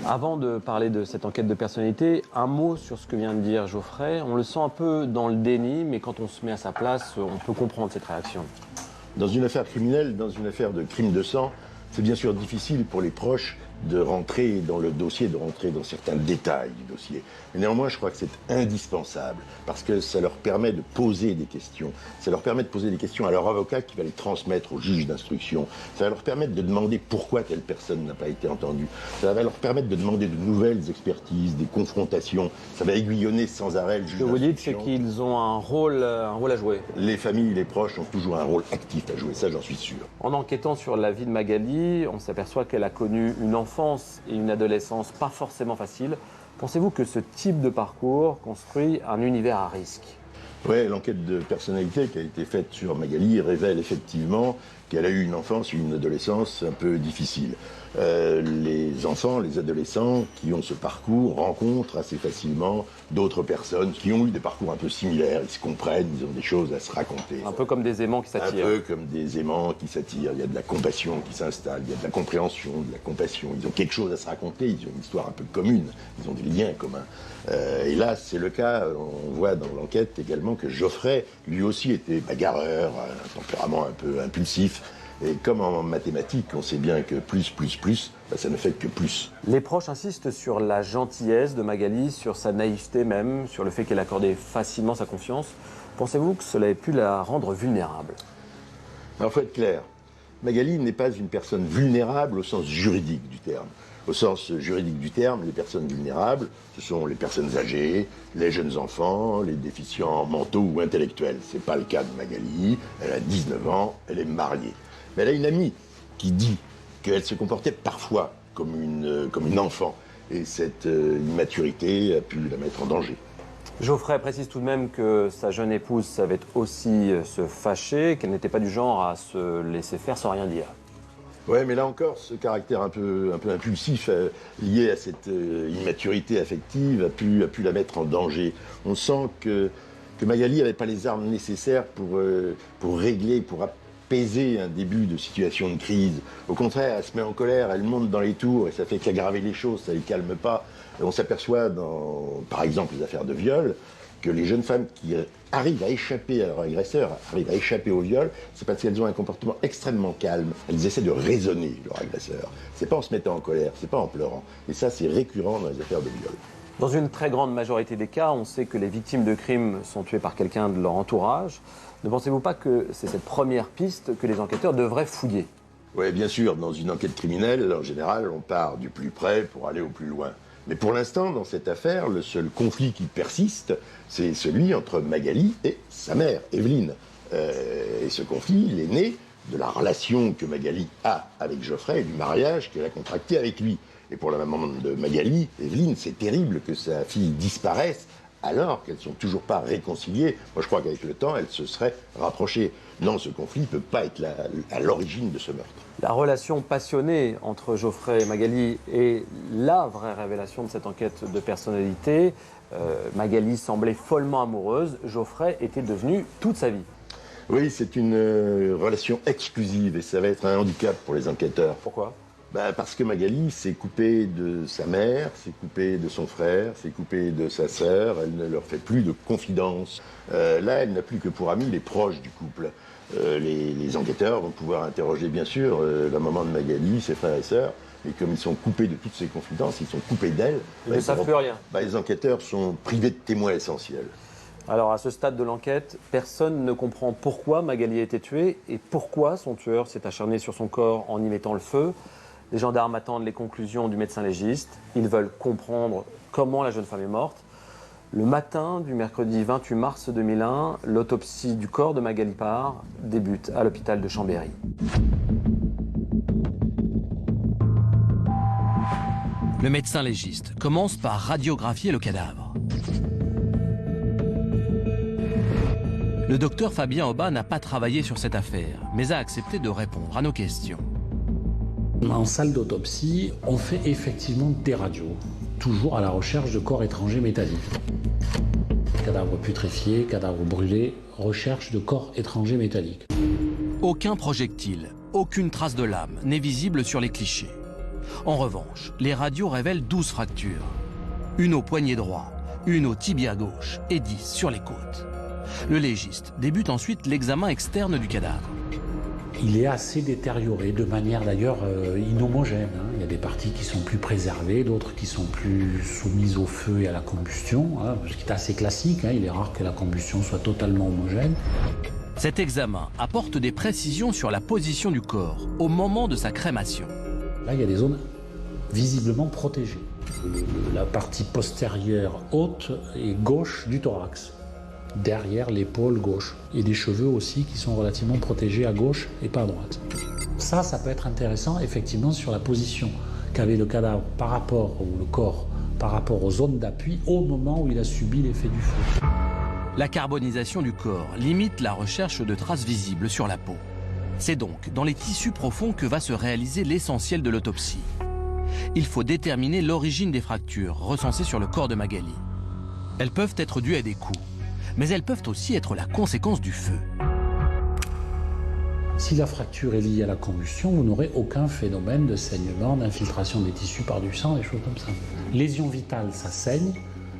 Avant de parler de cette enquête de personnalité, un mot sur ce que vient de dire Geoffrey. On le sent un peu dans le déni, mais quand on se met à sa place, on peut comprendre cette réaction. Dans une affaire criminelle, dans une affaire de crime de sang, c'est bien sûr difficile pour les proches de rentrer dans le dossier, de rentrer dans certains détails du dossier. Mais néanmoins, je crois que c'est indispensable, parce que ça leur permet de poser des questions. Ça leur permet de poser des questions à leur avocat qui va les transmettre au juge d'instruction. Ça va leur permettre de demander pourquoi telle personne n'a pas été entendue. Ça va leur permettre de demander de nouvelles expertises, des confrontations. Ça va aiguillonner sans arrêt le juge d'instruction. Ce que vous dites, c'est qu'ils ont un rôle à jouer. Les familles, les proches ont toujours un rôle actif à jouer, ça j'en suis sûr. En enquêtant sur la vie de Magali, on s'aperçoit qu'elle a connu une enfance et une adolescence pas forcément faciles. Pensez-vous que ce type de parcours construit un univers à risque ? Oui, l'enquête de personnalité qui a été faite sur Magali révèle effectivement qu'elle a eu une enfance, une adolescence un peu difficile. Les enfants, les adolescents qui ont ce parcours rencontrent assez facilement d'autres personnes qui ont eu des parcours un peu similaires. Ils se comprennent, ils ont des choses à se raconter. Un peu comme des aimants qui s'attirent. Un peu comme des aimants qui s'attirent. Il y a de la compassion qui s'installe, il y a de la compréhension, de la compassion. Ils ont quelque chose à se raconter, ils ont une histoire un peu commune, ils ont des liens communs. Et là, c'est le cas, on voit dans l'enquête également que Geoffrey, lui aussi, était bagarreur, un tempérament un peu impulsif. Et comme en mathématiques, on sait bien que plus, ça ne fait que plus. Les proches insistent sur la gentillesse de Magali, sur sa naïveté même, sur le fait qu'elle accordait facilement sa confiance. Pensez-vous que cela ait pu la rendre vulnérable ? Alors, il faut être clair. Magali n'est pas une personne vulnérable au sens juridique du terme. Au sens juridique du terme, les personnes vulnérables, ce sont les personnes âgées, les jeunes enfants, les déficients mentaux ou intellectuels. Ce n'est pas le cas de Magali. Elle a 19 ans, elle est mariée. Mais elle a une amie qui dit qu'elle se comportait parfois comme une enfant. Et cette immaturité a pu la mettre en danger. Geoffrey précise tout de même que sa jeune épouse savait aussi se fâcher, qu'elle n'était pas du genre à se laisser faire sans rien dire. Ouais, mais là encore, ce caractère un peu impulsif lié à cette immaturité affective a pu la mettre en danger. On sent que Magali n'avait pas les armes nécessaires pour régler, pour apaiser un début de situation de crise. Au contraire, elle se met en colère, elle monte dans les tours et ça fait qu'aggraver les choses, ça ne les calme pas. Et on s'aperçoit dans, par exemple, les affaires de viol, que les jeunes femmes qui arrivent à échapper à leur agresseur, arrivent à échapper au viol, c'est parce qu'elles ont un comportement extrêmement calme. Elles essaient de raisonner leur agresseur. C'est pas en se mettant en colère, c'est pas en pleurant. Et ça, c'est récurrent dans les affaires de viol. Dans une très grande majorité des cas, on sait que les victimes de crimes sont tuées par quelqu'un de leur entourage. Ne pensez-vous pas que c'est cette première piste que les enquêteurs devraient fouiller ? Oui, bien sûr. Dans une enquête criminelle, en général, on part du plus près pour aller au plus loin. Mais pour l'instant, dans cette affaire, le seul conflit qui persiste, c'est celui entre Magali et sa mère, Evelyne. Et ce conflit, il est né de la relation que Magali a avec Geoffrey et du mariage qu'elle a contracté avec lui. Et pour la maman de Magali, Evelyne, c'est terrible que sa fille disparaisse alors qu'elles ne sont toujours pas réconciliées. Moi, je crois qu'avec le temps, elles se seraient rapprochées. Non, ce conflit ne peut pas être à l'origine de ce meurtre. La relation passionnée entre Geoffrey et Magali est la vraie révélation de cette enquête de personnalité. Magali semblait follement amoureuse. Geoffrey était devenu toute sa vie. Oui, c'est une relation exclusive et ça va être un handicap pour les enquêteurs. Pourquoi ? Parce que Magali s'est coupée de sa mère, s'est coupée de son frère, s'est coupée de sa sœur. Elle ne leur fait plus de confidence. Là, elle n'a plus que pour amis les proches du couple. Les enquêteurs vont pouvoir interroger, bien sûr, la maman de Magali, ses frères et sœurs. Et comme ils sont coupés de toutes ces confidences, ils sont coupés d'elle. Ils ne savent plus rien. Les enquêteurs sont privés de témoins essentiels. Alors, à ce stade de l'enquête, personne ne comprend pourquoi Magali a été tuée et pourquoi son tueur s'est acharné sur son corps en y mettant le feu. Les gendarmes attendent les conclusions du médecin légiste. Ils veulent comprendre comment la jeune femme est morte. Le matin du mercredi 28 mars 2001, l'autopsie du corps de Magali Parr débute à l'hôpital de Chambéry. Le médecin légiste commence par radiographier le cadavre. Le docteur Fabien Oba n'a pas travaillé sur cette affaire, mais a accepté de répondre à nos questions. En salle d'autopsie, on fait effectivement des radios, toujours à la recherche de corps étrangers métalliques. Cadavre putréfié, cadavre brûlé, recherche de corps étrangers métalliques. Aucun projectile, aucune trace de lame n'est visible sur les clichés. En revanche, les radios révèlent 12 fractures. Une au poignet droit, une au tibia gauche et 10 sur les côtes. Le légiste débute ensuite l'examen externe du cadavre. Il est assez détérioré, de manière d'ailleurs inhomogène. Il y a des parties qui sont plus préservées, d'autres qui sont plus soumises au feu et à la combustion, ce qui est assez classique. Il est rare que la combustion soit totalement homogène. Cet examen apporte des précisions sur la position du corps au moment de sa crémation. Là, il y a des zones visiblement protégées. La partie postérieure haute et gauche du thorax, derrière l'épaule gauche. Et des cheveux aussi qui sont relativement protégés à gauche et pas à droite. Ça peut être intéressant effectivement sur la position qu'avait le cadavre par rapport, ou le corps, par rapport aux zones d'appui au moment où il a subi l'effet du feu. La carbonisation du corps limite la recherche de traces visibles sur la peau. C'est donc dans les tissus profonds que va se réaliser l'essentiel de l'autopsie. Il faut déterminer l'origine des fractures recensées sur le corps de Magali. Elles peuvent être dues à des coups, mais elles peuvent aussi être la conséquence du feu. Si la fracture est liée à la combustion, vous n'aurez aucun phénomène de saignement, d'infiltration des tissus par du sang, des choses comme ça. Lésion vitale, ça saigne.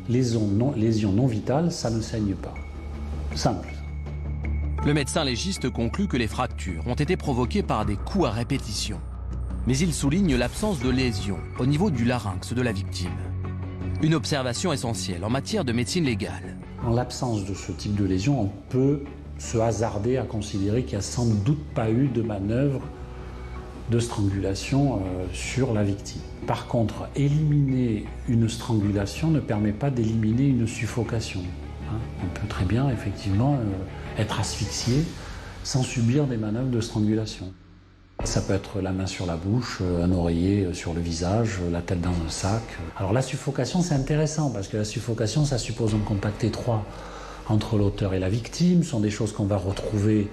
Lésion non vitale, ça ne saigne pas. Simple. Le médecin légiste conclut que les fractures ont été provoquées par des coups à répétition. Mais il souligne l'absence de lésions au niveau du larynx de la victime. Une observation essentielle en matière de médecine légale. En l'absence de ce type de lésion, on peut se hasarder à considérer qu'il n'y a sans doute pas eu de manœuvre de strangulation sur la victime. Par contre, éliminer une strangulation ne permet pas d'éliminer une suffocation. On peut très bien, effectivement, être asphyxié sans subir des manœuvres de strangulation. Ça peut être la main sur la bouche, un oreiller sur le visage, la tête dans un sac. Alors la suffocation, c'est intéressant parce que la suffocation, ça suppose un contact étroit entre l'auteur et la victime. Ce sont des choses qu'on va retrouver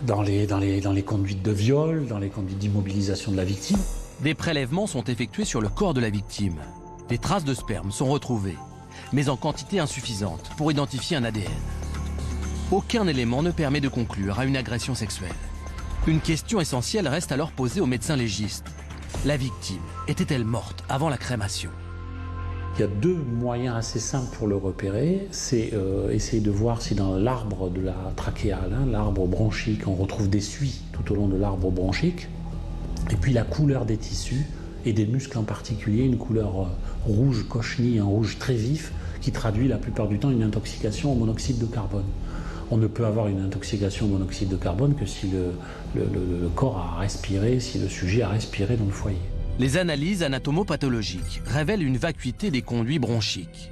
dans les conduites de viol, dans les conduites d'immobilisation de la victime. Des prélèvements sont effectués sur le corps de la victime. Des traces de sperme sont retrouvées, mais en quantité insuffisante pour identifier un ADN. Aucun élément ne permet de conclure à une agression sexuelle. Une question essentielle reste alors posée au médecin légiste. La victime était-elle morte avant la crémation ? Il y a deux moyens assez simples pour le repérer. C'est essayer de voir si dans l'arbre de la trachéale, l'arbre bronchique, on retrouve des suies tout au long de l'arbre bronchique. Et puis la couleur des tissus et des muscles en particulier, une couleur rouge cochenille, un rouge très vif, qui traduit la plupart du temps une intoxication au monoxyde de carbone. On ne peut avoir une intoxication au monoxyde de carbone que si le corps a respiré, si le sujet a respiré dans le foyer. Les analyses anatomopathologiques révèlent une vacuité des conduits bronchiques.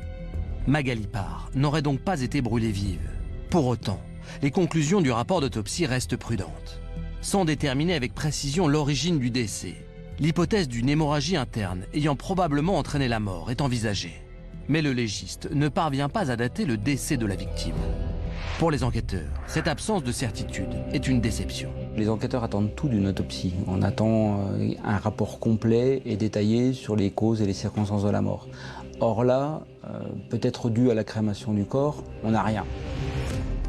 Magali Parr n'aurait donc pas été brûlée vive. Pour autant, les conclusions du rapport d'autopsie restent prudentes. Sans déterminer avec précision l'origine du décès, l'hypothèse d'une hémorragie interne ayant probablement entraîné la mort est envisagée. Mais le légiste ne parvient pas à dater le décès de la victime. Pour les enquêteurs, cette absence de certitude est une déception. Les enquêteurs attendent tout d'une autopsie. On attend un rapport complet et détaillé sur les causes et les circonstances de la mort. Or là, peut-être dû à la crémation du corps, on n'a rien.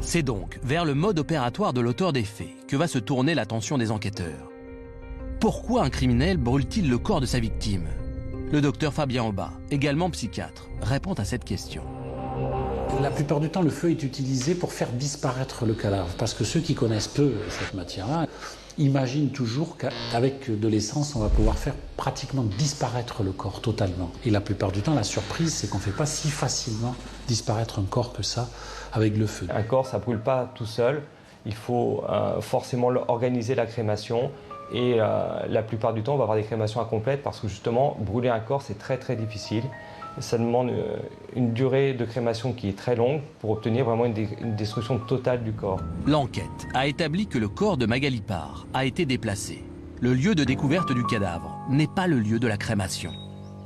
C'est donc vers le mode opératoire de l'auteur des faits que va se tourner l'attention des enquêteurs. Pourquoi un criminel brûle-t-il le corps de sa victime? Le docteur Fabien Aubat, également psychiatre, répond à cette question. La plupart du temps, le feu est utilisé pour faire disparaître le cadavre, parce que ceux qui connaissent peu cette matière-là imaginent toujours qu'avec de l'essence, on va pouvoir faire pratiquement disparaître le corps totalement. Et la plupart du temps, la surprise, c'est qu'on ne fait pas si facilement disparaître un corps que ça avec le feu. Un corps, ça ne brûle pas tout seul. Il faut forcément organiser la crémation. Et la plupart du temps, on va avoir des crémations incomplètes parce que justement, brûler un corps, c'est très très difficile. Ça demande une durée de crémation qui est très longue pour obtenir vraiment une destruction totale du corps. L'enquête a établi que le corps de Magali Parr a été déplacé. Le lieu de découverte du cadavre n'est pas le lieu de la crémation.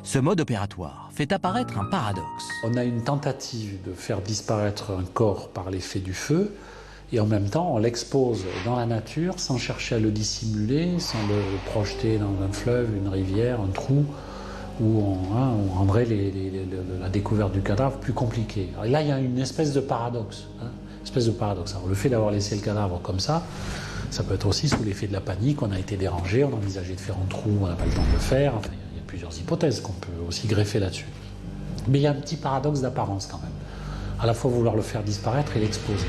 Ce mode opératoire fait apparaître un paradoxe. On a une tentative de faire disparaître un corps par l'effet du feu, et en même temps, on l'expose dans la nature sans chercher à le dissimuler, sans le projeter dans un fleuve, une rivière, un trou, où on rendrait la découverte du cadavre plus compliquée. Et là, il y a une espèce de paradoxe. Alors, le fait d'avoir laissé le cadavre comme ça peut être aussi sous l'effet de la panique. On a été dérangé, on a envisagé de faire un trou, on n'a pas le temps de le faire. Enfin, il y a plusieurs hypothèses qu'on peut aussi greffer là-dessus. Mais il y a un petit paradoxe d'apparence quand même. À la fois vouloir le faire disparaître et l'exposer.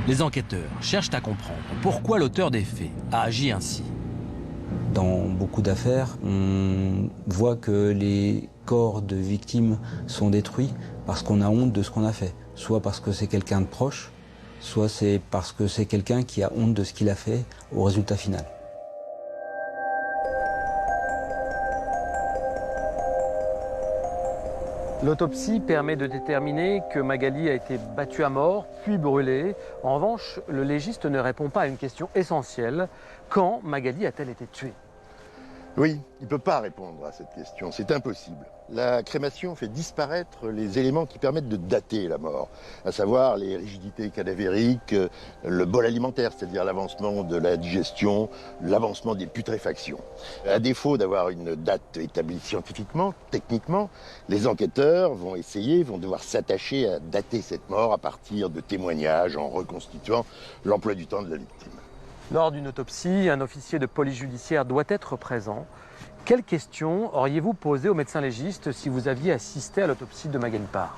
Les enquêteurs cherchent à comprendre pourquoi l'auteur des faits a agi ainsi. Dans beaucoup d'affaires, on voit que les corps de victimes sont détruits parce qu'on a honte de ce qu'on a fait. Soit parce que c'est quelqu'un de proche, soit c'est parce que c'est quelqu'un qui a honte de ce qu'il a fait au résultat final. L'autopsie permet de déterminer que Magali a été battue à mort, puis brûlée. En revanche, le légiste ne répond pas à une question essentielle. Quand Magali a-t-elle été tuée? Oui, il ne peut pas répondre à cette question, c'est impossible. La crémation fait disparaître les éléments qui permettent de dater la mort, à savoir les rigidités cadavériques, le bol alimentaire, c'est-à-dire l'avancement de la digestion, l'avancement des putréfactions. À défaut d'avoir une date établie scientifiquement, techniquement, les enquêteurs vont devoir s'attacher à dater cette mort à partir de témoignages en reconstituant l'emploi du temps de la victime. Lors d'une autopsie, un officier de police judiciaire doit être présent. Quelles questions auriez-vous posées au médecin légiste si vous aviez assisté à l'autopsie de Magali Parr?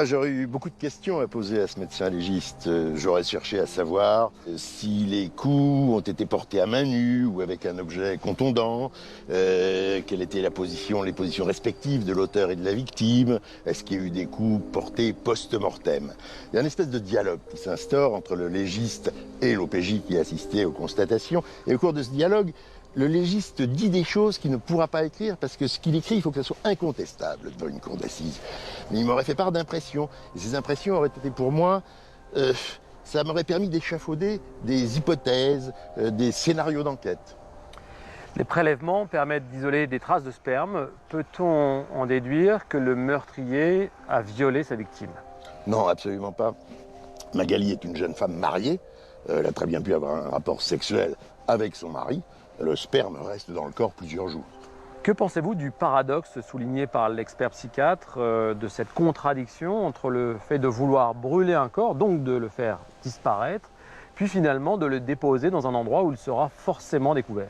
J'aurais eu beaucoup de questions à poser à ce médecin légiste. J'aurais cherché à savoir si les coups ont été portés à main nue ou avec un objet contondant, quelle était les positions respectives de l'auteur et de la victime, est-ce qu'il y a eu des coups portés post-mortem. Il y a une espèce de dialogue qui s'instaure entre le légiste et l'OPJ qui assistait aux constatations. Et au cours de ce dialogue, le légiste dit des choses qu'il ne pourra pas écrire parce que ce qu'il écrit, il faut que ça soit incontestable devant une cour d'assises. Mais il m'aurait fait part d'impressions. Et ces impressions auraient été pour moi... ça m'aurait permis d'échafauder des hypothèses, des scénarios d'enquête. Les prélèvements permettent d'isoler des traces de sperme. Peut-on en déduire que le meurtrier a violé sa victime? Non, absolument pas. Magali est une jeune femme mariée. Elle a très bien pu avoir un rapport sexuel avec son mari. Le sperme reste dans le corps plusieurs jours. Que pensez-vous du paradoxe souligné par l'expert psychiatre, de cette contradiction entre le fait de vouloir brûler un corps, donc de le faire disparaître, puis finalement de le déposer dans un endroit où il sera forcément découvert?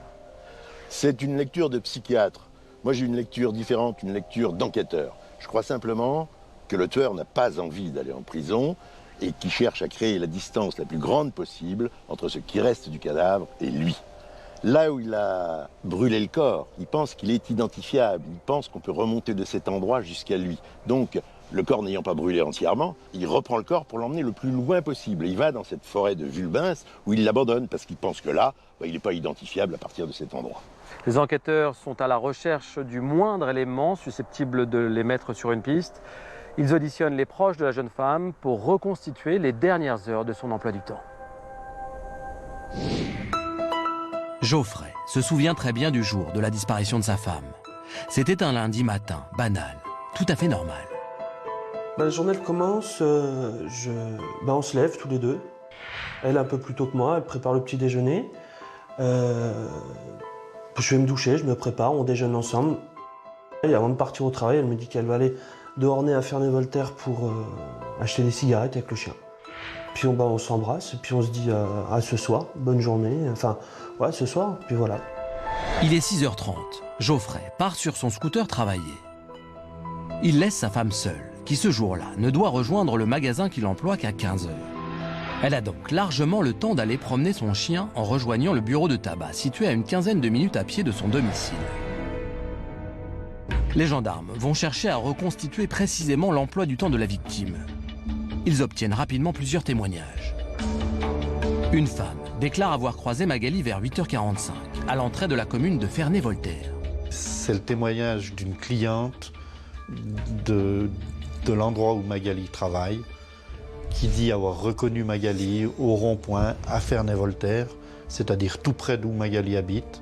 C'est une lecture de psychiatre. Moi j'ai une lecture différente, une lecture d'enquêteur. Je crois simplement que le tueur n'a pas envie d'aller en prison et qu'il cherche à créer la distance la plus grande possible entre ce qui reste du cadavre et lui. Là où il a brûlé le corps, il pense qu'il est identifiable, il pense qu'on peut remonter de cet endroit jusqu'à lui. Donc, Le corps n'ayant pas brûlé entièrement, il reprend le corps pour l'emmener le plus loin possible. Et il va dans cette forêt de Vulbins où il l'abandonne parce qu'il pense que là, il n'est pas identifiable à partir de cet endroit. Les enquêteurs sont à la recherche du moindre élément susceptible de les mettre sur une piste. Ils auditionnent les proches de la jeune femme pour reconstituer les dernières heures de son emploi du temps. Geoffrey se souvient très bien du jour de la disparition de sa femme. C'était un lundi matin, banal, tout à fait normal. La journée elle commence, on se lève tous les deux. Elle un peu plus tôt que moi, elle prépare le petit déjeuner. Je vais me doucher, je me prépare, on déjeune ensemble. Et avant de partir au travail, elle me dit qu'elle va aller de Ornay à Ferney-Voltaire pour acheter des cigarettes avec le chien. Puis on s'embrasse, et puis on se dit à ce soir, bonne journée, enfin, ouais, ce soir, puis voilà. Il est 6h30, Geoffrey part sur son scooter travailler. Il laisse sa femme seule, qui ce jour-là ne doit rejoindre le magasin qu'il emploie qu'à 15h. Elle a donc largement le temps d'aller promener son chien en rejoignant le bureau de tabac situé à une quinzaine de minutes à pied de son domicile. Les gendarmes vont chercher à reconstituer précisément l'emploi du temps de la victime. Ils obtiennent rapidement plusieurs témoignages. Une femme déclare avoir croisé Magali vers 8h45 à l'entrée de la commune de Ferney-Voltaire. C'est le témoignage d'une cliente de l'endroit où Magali travaille, qui dit avoir reconnu Magali au rond-point à Ferney-Voltaire, c'est-à-dire tout près d'où Magali habite.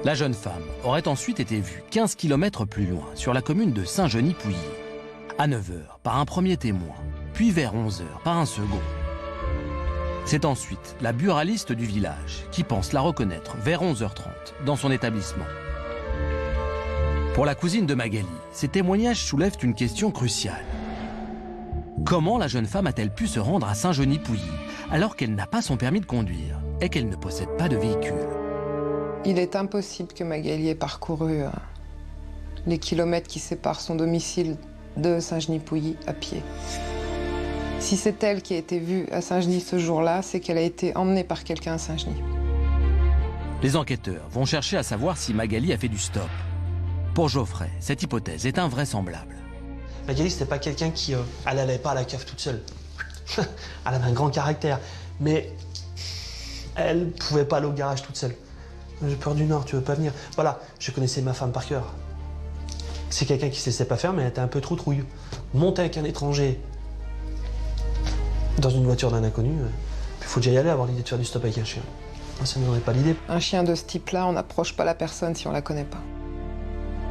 La jeune femme aurait ensuite été vue 15 km plus loin, sur la commune de Saint-Genis-Pouilly, à 9h par un premier témoin, puis vers 11h par un second. C'est ensuite la buraliste du village qui pense la reconnaître vers 11h30 dans son établissement. Pour la cousine de Magali, ces témoignages soulèvent une question cruciale. Comment la jeune femme a-t-elle pu se rendre à Saint-Genis-Pouilly alors qu'elle n'a pas son permis de conduire et qu'elle ne possède pas de véhicule? Il est impossible que Magali ait parcouru les kilomètres qui séparent son domicile de Saint-Genis-Pouilly à pied. Si c'est elle qui a été vue à Saint-Genis ce jour-là, c'est qu'elle a été emmenée par quelqu'un à Saint-Genis. Les enquêteurs vont chercher à savoir si Magali a fait du stop. Pour Geoffrey, cette hypothèse est invraisemblable. Magali, c'était pas quelqu'un qui... elle allait pas à la cave toute seule. Elle avait un grand caractère, mais elle pouvait pas aller au garage toute seule. J'ai peur du Nord, tu veux pas venir? Voilà, je connaissais ma femme par cœur. C'est quelqu'un qui se laissait pas faire, mais elle était un peu trop trouille. Monter avec un étranger dans une voiture d'un inconnu, il faut déjà y aller, avoir l'idée de faire du stop avec un chien. Moi, ça ne me donnerait pas l'idée. Un chien de ce type-là, on n'approche pas la personne si on la connaît pas.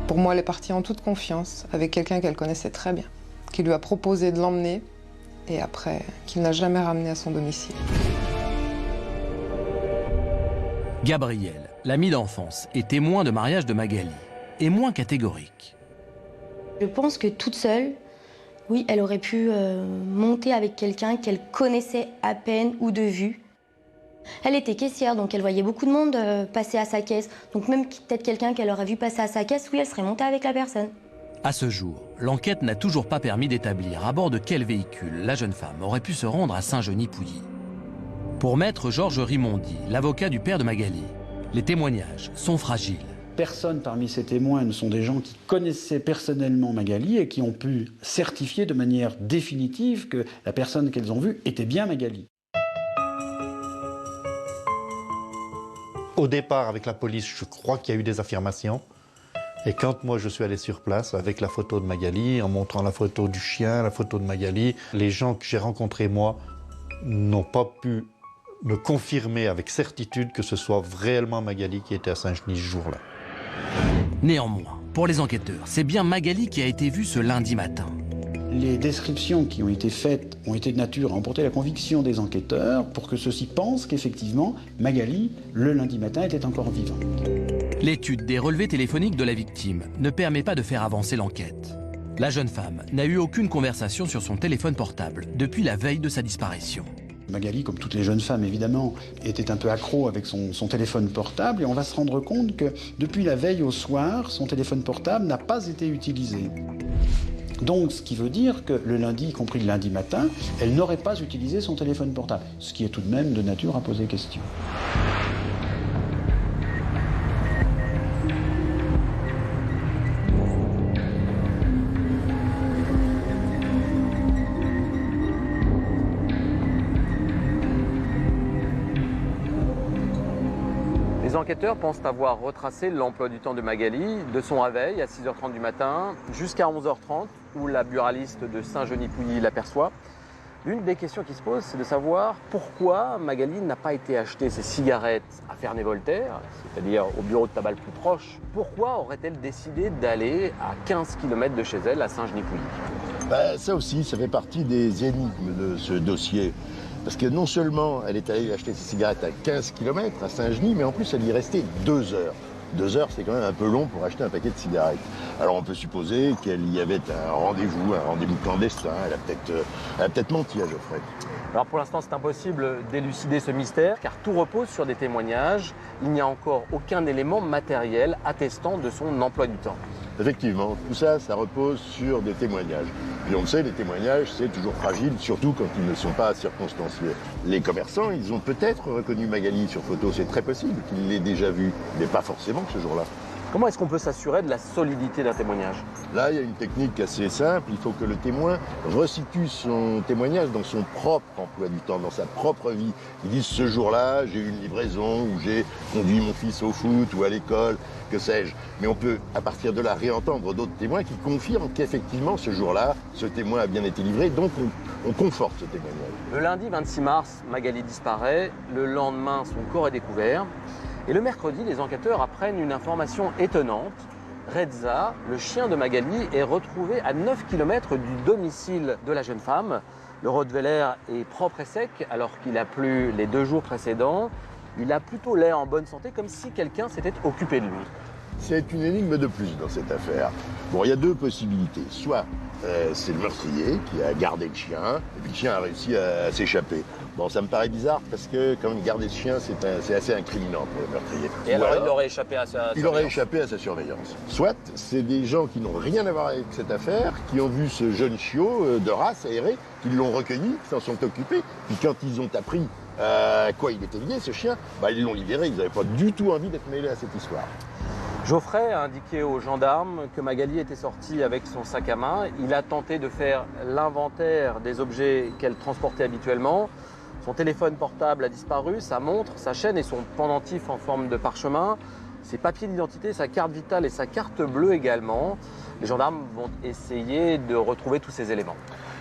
Pour moi, elle est partie en toute confiance avec quelqu'un qu'elle connaissait très bien, qui lui a proposé de l'emmener et après, qu'il n'a jamais ramené à son domicile. Gabriel, l'ami d'enfance, est témoin de mariage de Magali, et moins catégorique. Je pense que toute seule, oui, elle aurait pu monter avec quelqu'un qu'elle connaissait à peine ou de vue. Elle était caissière, donc elle voyait beaucoup de monde passer à sa caisse. Donc même peut-être quelqu'un qu'elle aurait vu passer à sa caisse, oui, elle serait montée avec la personne. À ce jour, l'enquête n'a toujours pas permis d'établir à bord de quel véhicule la jeune femme aurait pu se rendre à Saint-Genis-Pouilly. Pour maître Georges Rimondi, l'avocat du père de Magali, les témoignages sont fragiles. Personne parmi ces témoins ne sont des gens qui connaissaient personnellement Magali et qui ont pu certifier de manière définitive que la personne qu'elles ont vue était bien Magali. Au départ, avec la police, je crois qu'il y a eu des affirmations. Et quand moi je suis allé sur place avec la photo de Magali, en montrant la photo du chien, la photo de Magali, les gens que j'ai rencontrés moi n'ont pas pu me confirmer avec certitude que ce soit réellement Magali qui était à Saint-Genis ce jour-là. Néanmoins, pour les enquêteurs, c'est bien Magali qui a été vue ce lundi matin. Les descriptions qui ont été faites ont été de nature à emporter la conviction des enquêteurs pour que ceux-ci pensent qu'effectivement, Magali, le lundi matin, était encore vivante. L'étude des relevés téléphoniques de la victime ne permet pas de faire avancer l'enquête. La jeune femme n'a eu aucune conversation sur son téléphone portable depuis la veille de sa disparition. Magali, comme toutes les jeunes femmes évidemment, était un peu accro avec son téléphone portable et on va se rendre compte que depuis la veille au soir, son téléphone portable n'a pas été utilisé. Donc, ce qui veut dire que le lundi, y compris le lundi matin, elle n'aurait pas utilisé son téléphone portable, ce qui est tout de même de nature à poser question. Les enquêteurs pensent avoir retracé l'emploi du temps de Magali, de son réveil à 6h30 du matin jusqu'à 11h30, où la buraliste de Saint-Genis-Pouilly l'aperçoit. L'une des questions qui se posent, c'est de savoir pourquoi Magali n'a pas été acheter ses cigarettes à Ferney-Voltaire, c'est-à-dire au bureau de tabac le plus proche. Pourquoi aurait-elle décidé d'aller à 15 km de chez elle, à Saint-Genis-Pouilly? Ça aussi, ça fait partie des énigmes de ce dossier. Parce que non seulement elle est allée acheter ses cigarettes à 15 km à Saint-Genis, mais en plus elle y restait 2 heures. 2 heures, c'est quand même un peu long pour acheter un paquet de cigarettes. Alors on peut supposer qu'elle y avait un rendez-vous clandestin. Elle a peut-être menti à Geoffrey. Alors pour l'instant, c'est impossible d'élucider ce mystère, car tout repose sur des témoignages. Il n'y a encore aucun élément matériel attestant de son emploi du temps. Effectivement, tout ça, ça repose sur des témoignages. Et on le sait, les témoignages, c'est toujours fragile, surtout quand ils ne sont pas circonstanciés. Les commerçants, ils ont peut-être reconnu Magali sur photo, c'est très possible qu'ils l'aient déjà vue, mais pas forcément ce jour-là. Comment est-ce qu'on peut s'assurer de la solidité d'un témoignage? Là, il y a une technique assez simple. Il faut que le témoin resitue son témoignage dans son propre emploi du temps, dans sa propre vie. Il dit ce jour-là, j'ai eu une livraison, ou j'ai conduit mon fils au foot ou à l'école, que sais-je. Mais on peut, à partir de là, réentendre d'autres témoins qui confirment qu'effectivement, ce jour-là, ce témoin a bien été livré. Donc, on conforte ce témoignage. Le lundi 26 mars, Magali disparaît. Le lendemain, son corps est découvert. Et le mercredi, les enquêteurs apprennent une information étonnante. Reza, le chien de Magali, est retrouvé à 9 km du domicile de la jeune femme. Le Rottweiler est propre et sec alors qu'il a plu les 2 jours précédents. Il a plutôt l'air en bonne santé, comme si quelqu'un s'était occupé de lui. C'est une énigme de plus dans cette affaire. Bon, il y a 2 possibilités. Soit c'est le meurtrier qui a gardé le chien, et puis le chien a réussi à s'échapper. Bon, ça me paraît bizarre parce que quand même garder le chien, c'est assez incriminant pour le meurtrier. Et alors, il aurait échappé à sa surveillance. Il aurait échappé à sa surveillance. Soit c'est des gens qui n'ont rien à voir avec cette affaire, qui ont vu ce jeune chiot de race aéré, qui l'ont recueilli, qui s'en sont occupés, puis quand ils ont appris à quoi il était lié, ce chien, ils l'ont libéré. Ils n'avaient pas du tout envie d'être mêlés à cette histoire. Geoffrey a indiqué aux gendarmes que Magali était sortie avec son sac à main. Il a tenté de faire l'inventaire des objets qu'elle transportait habituellement. Son téléphone portable a disparu, sa montre, sa chaîne et son pendentif en forme de parchemin, ses papiers d'identité, sa carte vitale et sa carte bleue également. Les gendarmes vont essayer de retrouver tous ces éléments.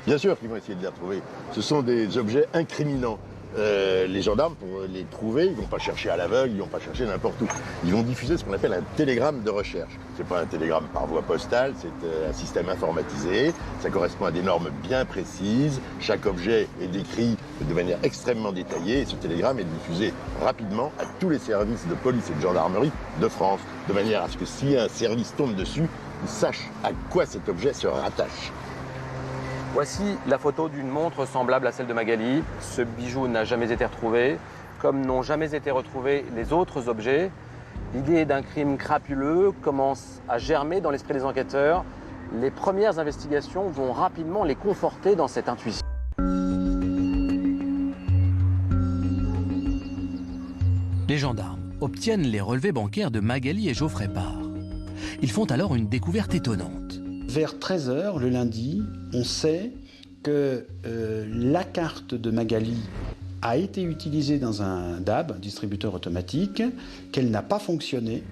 Bien sûr qu'ils vont essayer de les retrouver. Ce sont des objets incriminants. Les gendarmes, pour les trouver, ils ne vont pas chercher à l'aveugle, ils ne vont pas chercher n'importe où. Ils vont diffuser ce qu'on appelle un télégramme de recherche. Ce n'est pas un télégramme par voie postale, c'est un système informatisé. Ça correspond à des normes bien précises. Chaque objet est décrit de manière extrêmement détaillée. Et ce télégramme est diffusé rapidement à tous les services de police et de gendarmerie de France, de manière à ce que si un service tombe dessus, il sache à quoi cet objet se rattache. Voici la photo d'une montre semblable à celle de Magali. Ce bijou n'a jamais été retrouvé, comme n'ont jamais été retrouvés les autres objets. L'idée d'un crime crapuleux commence à germer dans l'esprit des enquêteurs. Les premières investigations vont rapidement les conforter dans cette intuition. Les gendarmes obtiennent les relevés bancaires de Magali et Geoffrey Parr. Ils font alors une découverte étonnante. Vers 13h le lundi, on sait que la carte de Magali a été utilisée dans un DAB, un distributeur automatique, qu'elle n'a pas fonctionné,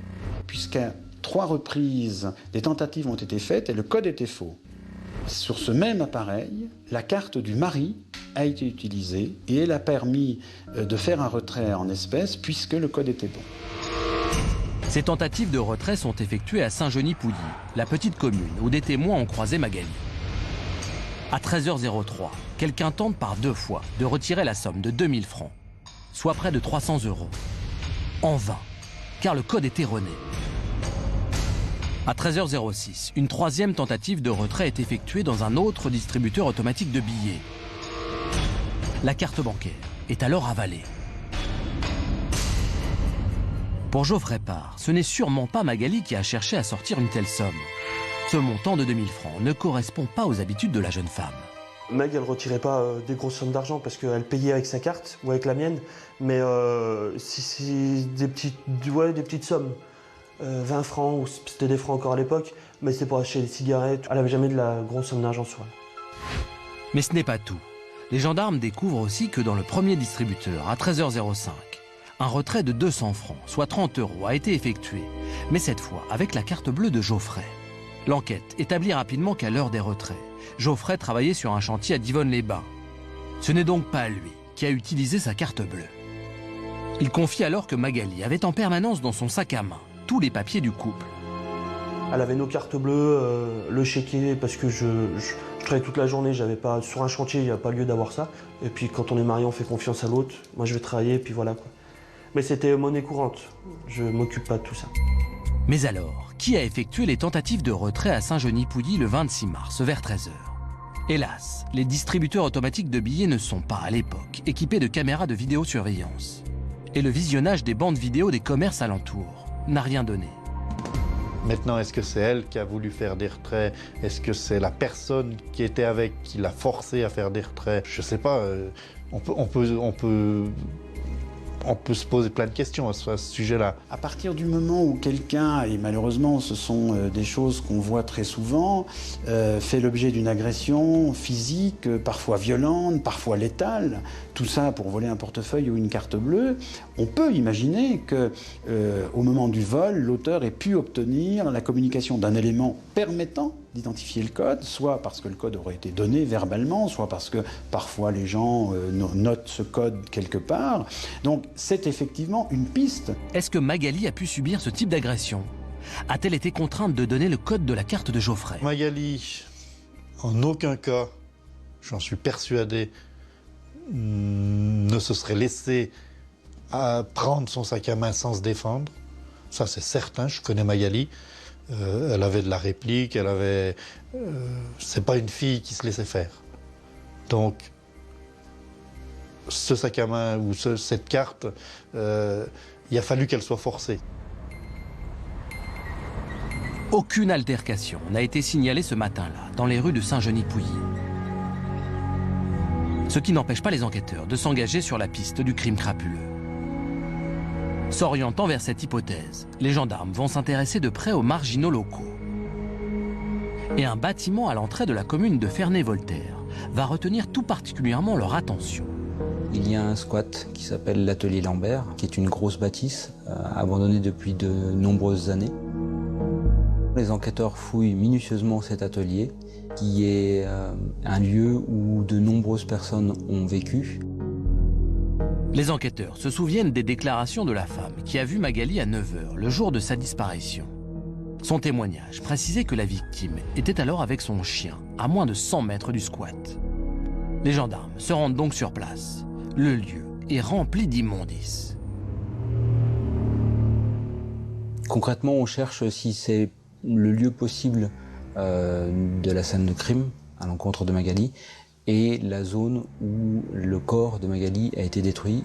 puisqu'à 3 reprises, des tentatives ont été faites et le code était faux. Sur ce même appareil, la carte du mari a été utilisée et elle a permis de faire un retrait en espèces puisque le code était bon. Ces tentatives de retrait sont effectuées à Saint-Genis-Pouilly, la petite commune où des témoins ont croisé Magali. À 13h03, quelqu'un tente par 2 fois de retirer la somme de 2000 francs, soit près de 300 €. En vain, car le code est erroné. À 13h06, une 3e tentative de retrait est effectuée dans un autre distributeur automatique de billets. La carte bancaire est alors avalée. Pour Geoffrey Parr, ce n'est sûrement pas Magali qui a cherché à sortir une telle somme. Ce montant de 2000 francs ne correspond pas aux habitudes de la jeune femme. Meg, elle ne retirait pas des grosses sommes d'argent parce qu'elle payait avec sa carte ou avec la mienne, mais c'est des petites sommes. 20 francs, ou c'était des francs encore à l'époque, mais c'était pour acheter des cigarettes. Elle n'avait jamais de la grosse somme d'argent sur elle. Mais ce n'est pas tout. Les gendarmes découvrent aussi que dans le premier distributeur, à 13h05, Un retrait de 200 francs, soit 30 €, a été effectué, mais cette fois avec la carte bleue de Geoffrey. L'enquête établit rapidement qu'à l'heure des retraits, Geoffrey travaillait sur un chantier à Divonne-les-Bains. Ce n'est donc pas lui qui a utilisé sa carte bleue. Il confie alors que Magali avait en permanence dans son sac à main tous les papiers du couple. Elle avait nos cartes bleues, le chéquier, parce que je travaillais toute la journée, j'avais pas, sur un chantier, il n'y a pas lieu d'avoir ça. Et puis quand on est marié, on fait confiance à l'autre. Moi je vais travailler, et puis voilà quoi. Mais c'était monnaie courante, je m'occupe pas de tout ça. Mais alors, qui a effectué les tentatives de retrait à Saint-Genis-Pouilly le 26 mars, vers 13 h? Hélas, les distributeurs automatiques de billets ne sont pas, à l'époque, équipés de caméras de vidéosurveillance. Et le visionnage des bandes vidéo des commerces alentours n'a rien donné. Maintenant, est-ce que c'est elle qui a voulu faire des retraits? Est-ce que c'est la personne qui était avec qui l'a forcé à faire des retraits? Je sais pas, on peut se poser plein de questions à ce sujet-là. À partir du moment où quelqu'un, et malheureusement ce sont des choses qu'on voit très souvent, fait l'objet d'une agression physique, parfois violente, parfois létale, tout ça pour voler un portefeuille ou une carte bleue, on peut imaginer qu'au moment du vol, l'auteur ait pu obtenir la communication d'un élément permettant d'identifier le code, soit parce que le code aurait été donné verbalement, soit parce que parfois les gens notent ce code quelque part. Donc c'est effectivement une piste. Est-ce que Magali a pu subir ce type d'agression? A-t-elle été contrainte de donner le code de la carte de Geoffrey? Magali, en aucun cas, j'en suis persuadé, ne se serait laissée prendre son sac à main sans se défendre. Ça c'est certain, je connais Magali. Elle avait de la réplique, elle avait... c'est pas une fille qui se laissait faire. Donc, ce sac à main ou cette carte, il a fallu qu'elle soit forcée. Aucune altercation n'a été signalée ce matin-là, dans les rues de Saint-Genis-Pouilly. Ce qui n'empêche pas les enquêteurs de s'engager sur la piste du crime crapuleux. S'orientant vers cette hypothèse, les gendarmes vont s'intéresser de près aux marginaux locaux. Et un bâtiment à l'entrée de la commune de Ferney-Voltaire va retenir tout particulièrement leur attention. Il y a un squat qui s'appelle l'atelier Lambert, qui est une grosse bâtisse abandonnée depuis de nombreuses années. Les enquêteurs fouillent minutieusement cet atelier, qui est un lieu où de nombreuses personnes ont vécu. Les enquêteurs se souviennent des déclarations de la femme qui a vu Magali à 9 h, le jour de sa disparition. Son témoignage précisait que la victime était alors avec son chien, à moins de 100 mètres du squat. Les gendarmes se rendent donc sur place. Le lieu est rempli d'immondices. Concrètement, on cherche si c'est le lieu possible de la scène de crime à l'encontre de Magali et la zone où le corps de Magali a été détruit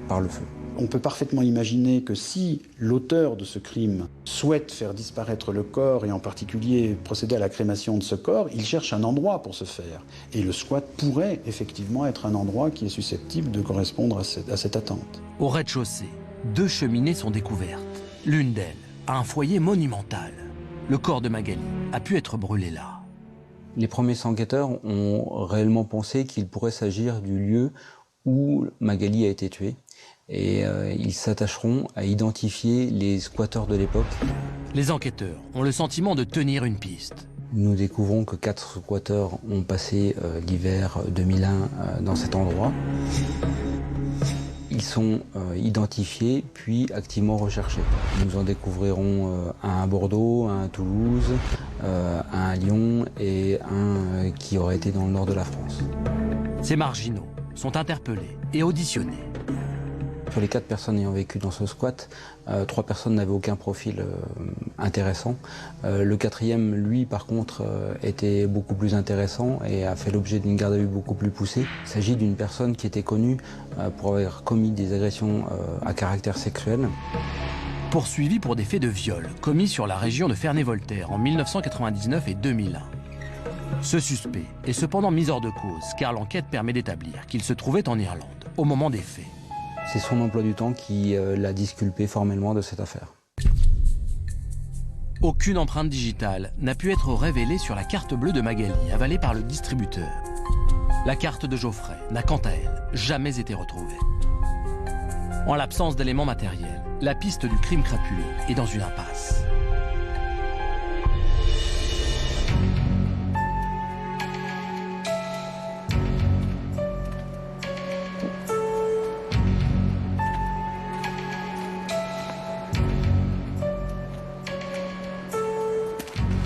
par le feu. On peut parfaitement imaginer que si l'auteur de ce crime souhaite faire disparaître le corps et en particulier procéder à la crémation de ce corps, il cherche un endroit pour ce faire. Et le squat pourrait effectivement être un endroit qui est susceptible de correspondre à cette attente. Au rez-de-chaussée, 2 cheminées sont découvertes. L'une d'elles a un foyer monumental. Le corps de Magali a pu être brûlé là. Les premiers enquêteurs ont réellement pensé qu'il pourrait s'agir du lieu où Magali a été tuée. Et ils s'attacheront à identifier les squatteurs de l'époque. Les enquêteurs ont le sentiment de tenir une piste. Nous découvrons que 4 squatteurs ont passé l'hiver 2001 dans cet endroit. Ils sont identifiés puis activement recherchés. Nous en découvrirons un à Bordeaux, un à Toulouse, un à Lyon et un qui aurait été dans le nord de la France. Ces marginaux sont interpellés et auditionnés. Sur les 4 personnes ayant vécu dans ce squat, 3 personnes n'avaient aucun profil intéressant. Le 4e, lui, par contre, était beaucoup plus intéressant et a fait l'objet d'une garde à vue beaucoup plus poussée. Il s'agit d'une personne qui était connue pour avoir commis des agressions à caractère sexuel. Poursuivi pour des faits de viol commis sur la région de Ferney-Voltaire en 1999 et 2001. Ce suspect est cependant mis hors de cause car l'enquête permet d'établir qu'il se trouvait en Irlande au moment des faits. C'est son emploi du temps qui l'a disculpé formellement de cette affaire. Aucune empreinte digitale n'a pu être révélée sur la carte bleue de Magali, avalée par le distributeur. La carte de Geoffrey n'a quant à elle jamais été retrouvée. En l'absence d'éléments matériels, la piste du crime crapuleux est dans une impasse.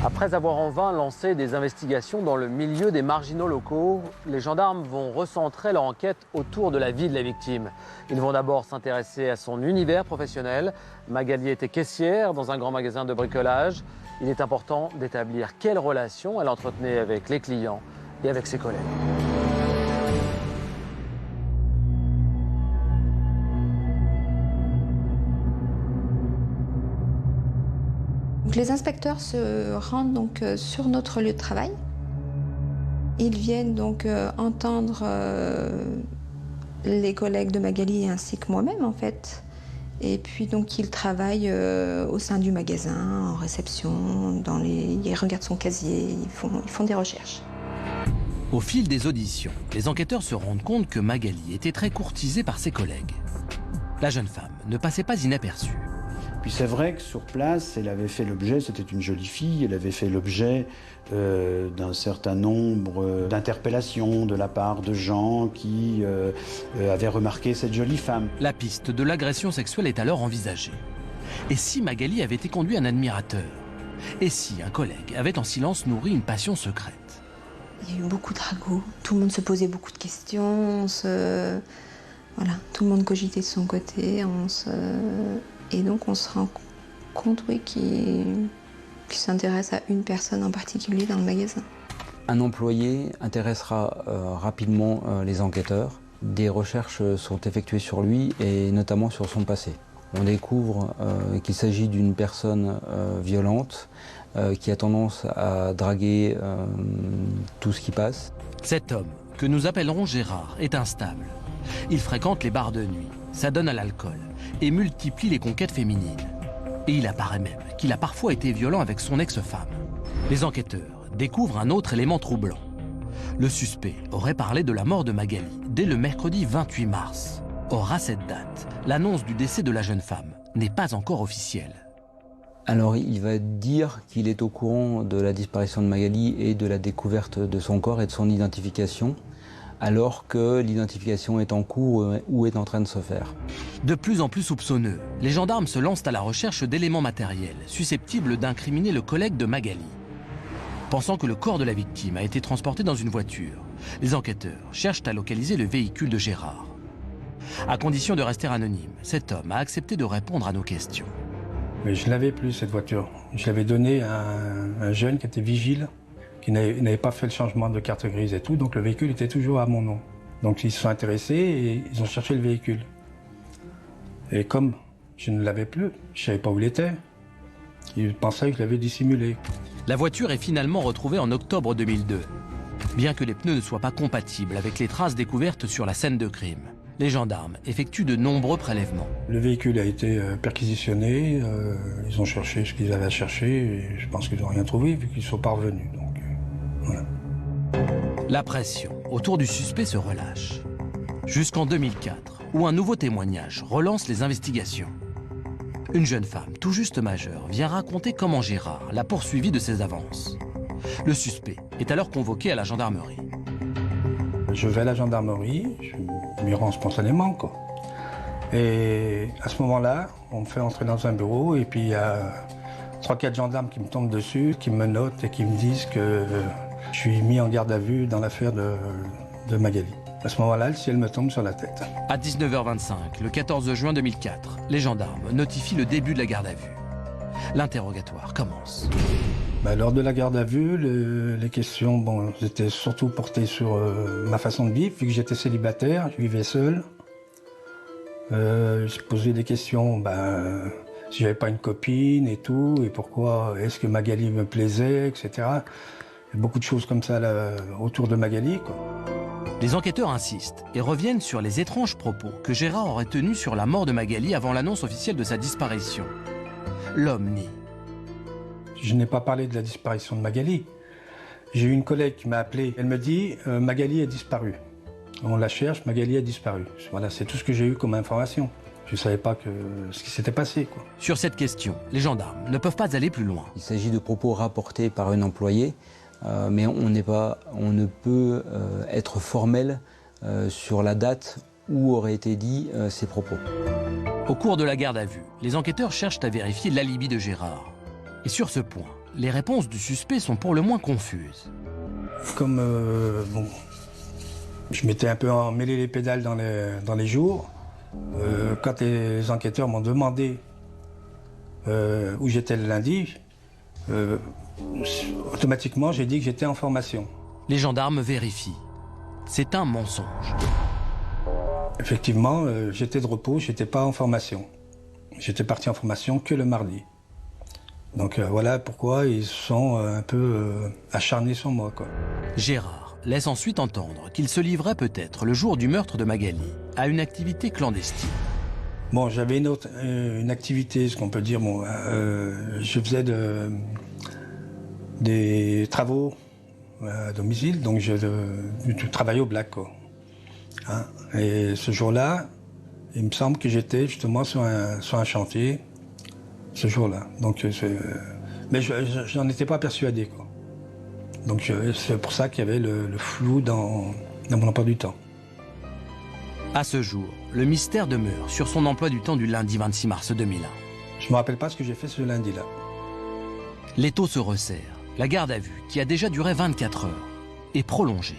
Après avoir en vain lancé des investigations dans le milieu des marginaux locaux, les gendarmes vont recentrer leur enquête autour de la vie de la victime. Ils vont d'abord s'intéresser à son univers professionnel. Magali était caissière dans un grand magasin de bricolage. Il est important d'établir quelle relation elle entretenait avec les clients et avec ses collègues. Donc, les inspecteurs se rendent donc sur notre lieu de travail. Ils viennent donc entendre les collègues de Magali ainsi que moi-même en fait. Et puis donc ils travaillent au sein du magasin, en réception, ils regardent son casier, ils font des recherches. Au fil des auditions, les enquêteurs se rendent compte que Magali était très courtisée par ses collègues. La jeune femme ne passait pas inaperçue. Puis c'est vrai que sur place, elle avait fait l'objet, c'était une jolie fille, elle avait fait l'objet d'un certain nombre d'interpellations de la part de gens qui avaient remarqué cette jolie femme. La piste de l'agression sexuelle est alors envisagée. Et si Magali avait éconduit un admirateur? Et si un collègue avait en silence nourri une passion secrète? Il y a eu beaucoup de ragots, tout le monde se posait beaucoup de questions, voilà, tout le monde cogitait de son côté, et donc on se rend compte oui, qu'il s'intéresse à une personne en particulier dans le magasin. Un employé intéressera rapidement les enquêteurs. Des recherches sont effectuées sur lui et notamment sur son passé. On découvre qu'il s'agit d'une personne violente qui a tendance à draguer tout ce qui passe. Cet homme, que nous appellerons Gérard, est instable. Il fréquente les bars de nuit, s'adonne à l'alcool et multiplie les conquêtes féminines. Et il apparaît même qu'il a parfois été violent avec son ex-femme. Les enquêteurs découvrent un autre élément troublant. Le suspect aurait parlé de la mort de Magali dès le mercredi 28 mars. Or, à cette date, l'annonce du décès de la jeune femme n'est pas encore officielle. Alors, il va dire qu'il est au courant de la disparition de Magali et de la découverte de son corps et de son identification, alors que l'identification est en cours ou est en train de se faire. De plus en plus soupçonneux, les gendarmes se lancent à la recherche d'éléments matériels susceptibles d'incriminer le collègue de Magali. Pensant que le corps de la victime a été transporté dans une voiture, les enquêteurs cherchent à localiser le véhicule de Gérard. À condition de rester anonyme, cet homme a accepté de répondre à nos questions. Mais je ne l'avais plus, cette voiture. Je l'avais donnée à un jeune qui était vigile, qui n'avait pas fait le changement de carte grise et tout, donc le véhicule était toujours à mon nom. Donc ils se sont intéressés et ils ont cherché le véhicule. Et comme je ne l'avais plus, je ne savais pas où il était, ils pensaient que je l'avais dissimulé. La voiture est finalement retrouvée en octobre 2002. Bien que les pneus ne soient pas compatibles avec les traces découvertes sur la scène de crime, les gendarmes effectuent de nombreux prélèvements. Le véhicule a été perquisitionné, ils ont cherché ce qu'ils avaient à chercher et je pense qu'ils n'ont rien trouvé vu qu'ils sont pas revenus. Donc, voilà. La pression autour du suspect se relâche. Jusqu'en 2004, où un nouveau témoignage relance les investigations. Une jeune femme, tout juste majeure, vient raconter comment Gérard l'a poursuivi de ses avances. Le suspect est alors convoqué à la gendarmerie. Je vais à la gendarmerie, je m'y rends spontanément, quoi. Et à ce moment-là, on me fait entrer dans un bureau et puis il y a 3-4 gendarmes qui me tombent dessus, qui me notent et qui me disent que je suis mis en garde à vue dans l'affaire de Magali. À ce moment-là, le ciel me tombe sur la tête. À 19h25, le 14 juin 2004, les gendarmes notifient le début de la garde à vue. L'interrogatoire commence. Lors de la garde à vue, les questions étaient surtout portées sur ma façon de vivre, vu que j'étais célibataire, je vivais seul. Je posais des questions, si j'avais pas une copine et tout, et pourquoi est-ce que Magali me plaisait, etc. Il y a beaucoup de choses comme ça là, autour de Magali, quoi. Les enquêteurs insistent et reviennent sur les étranges propos que Gérard aurait tenus sur la mort de Magali avant l'annonce officielle de sa disparition. L'homme nie. Je n'ai pas parlé de la disparition de Magali. J'ai eu une collègue qui m'a appelé. Elle me dit Magali a disparu. On la cherche, Magali a disparu. Voilà, c'est tout ce que j'ai eu comme information. Je ne savais pas ce qui s'était passé, quoi. Sur cette question, les gendarmes ne peuvent pas aller plus loin. Il s'agit de propos rapportés par une employée, mais on ne peut être formel sur la date où auraient été dits ces propos. Au cours de la garde à vue, les enquêteurs cherchent à vérifier l'alibi de Gérard. Et sur ce point, les réponses du suspect sont pour le moins confuses. Comme je m'étais un peu emmêlé les pédales dans les jours, quand les enquêteurs m'ont demandé où j'étais le lundi, automatiquement j'ai dit que j'étais en formation. Les gendarmes vérifient. C'est un mensonge. Effectivement, j'étais de repos, je n'étais pas en formation. J'étais parti en formation que le mardi. Donc voilà pourquoi ils sont un peu acharnés sur moi, quoi. Gérard laisse ensuite entendre qu'il se livrait peut-être le jour du meurtre de Magali à une activité clandestine. Bon, j'avais une activité, ce qu'on peut dire, je faisais des travaux à domicile, donc je travaillais au black, quoi. Hein? Et ce jour-là, il me semble que j'étais justement sur un chantier, ce jour-là. Donc, mais je n'en étais pas persuadé, quoi. Donc c'est pour ça qu'il y avait le flou dans mon emploi du temps. À ce jour, le mystère demeure sur son emploi du temps du lundi 26 mars 2001. Je ne me rappelle pas ce que j'ai fait ce lundi-là. L'étau se resserre. La garde à vue, qui a déjà duré 24 heures, est prolongée.